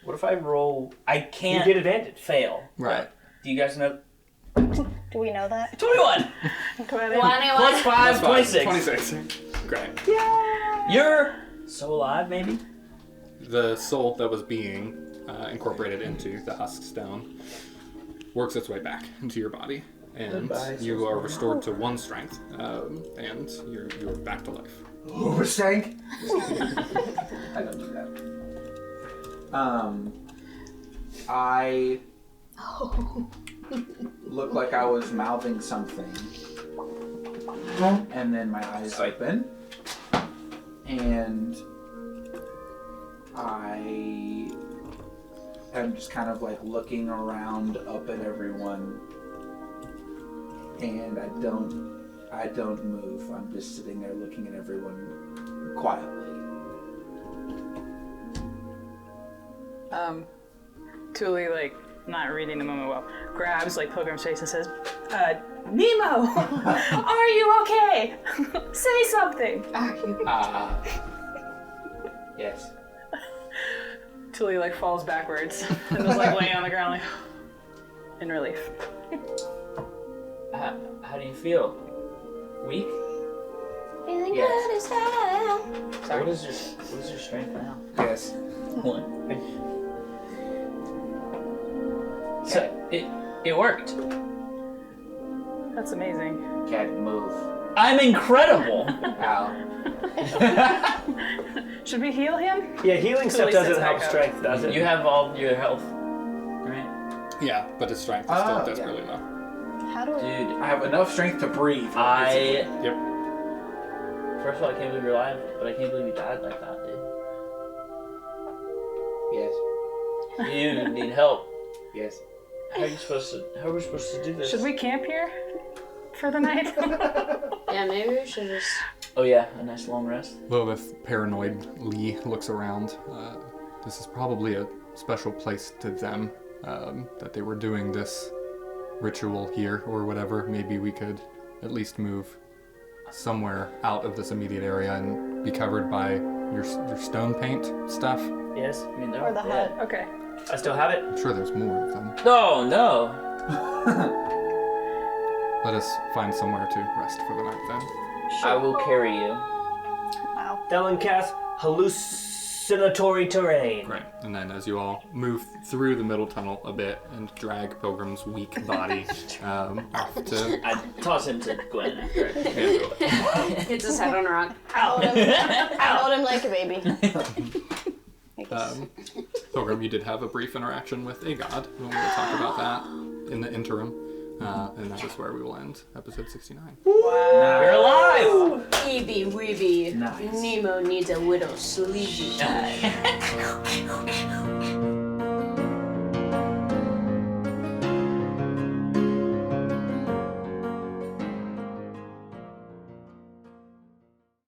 What if I roll? I You can't get advantage. fail. Right. Do you guys know? Do we know that? 21 plus 5, 26. 26. Great. You're so alive, maybe? The soul that was being incorporated into the husk stone works its way back into your body, and you are restored to 1 strength, and you're back to life. Over stank. I don't do that. I look like I was mouthing something, and then my eyes open, and I am just kind of like looking around up at everyone, and I don't move. I'm just sitting there looking at everyone quietly. Tuli, like, not reading the moment well, grabs, like, Pilgrim's face and says, Nemo! Are you okay? Say something! Yes. Tuli, like, falls backwards and is, like, laying on the ground, like, in relief. How do you feel? Weak? feeling Yes. good as hell. What is your strength now? Yes. 1. So it worked. That's amazing. Can't move. I'm incredible. Ow. Should we heal him? Yeah, healing stuff Tuli doesn't sits help back up. strength, does it? You have all your health, right? Yeah, but his strength is still Oh, desperately low. How do Dude, I have enough strength to breathe. I Yep. first of all I can't believe you're alive, but I can't believe you died like that, dude. Yes. You need help. Yes. How are we supposed to do this? Should we camp here for the night? Yeah, maybe we should just. Oh yeah, a nice long rest. Lilith paranoidly looks around. This is probably a special place to them, that they were doing this ritual here or whatever. Maybe we could at least move somewhere out of this immediate area and be covered by your stone paint stuff. Yes. I mean, they're Or the all dead. hut. Okay. I still have it. I'm sure there's more of them. Oh no. Let us find somewhere to rest for the night then. I will carry you. Wow. Thelen casts hallucinatory terrain. Right, and then as you all move through the middle tunnel a bit and drag Pilgrim's weak body off to... I toss him to Gwen after. Hits his head on a rock. I hold him like a baby. Pilgrim, you did have a brief interaction with a god, and we will talk about that in the interim, and that is where we will end episode 69. You're alive! Eebie weebie. Nice. Nemo needs a widow sleepy time.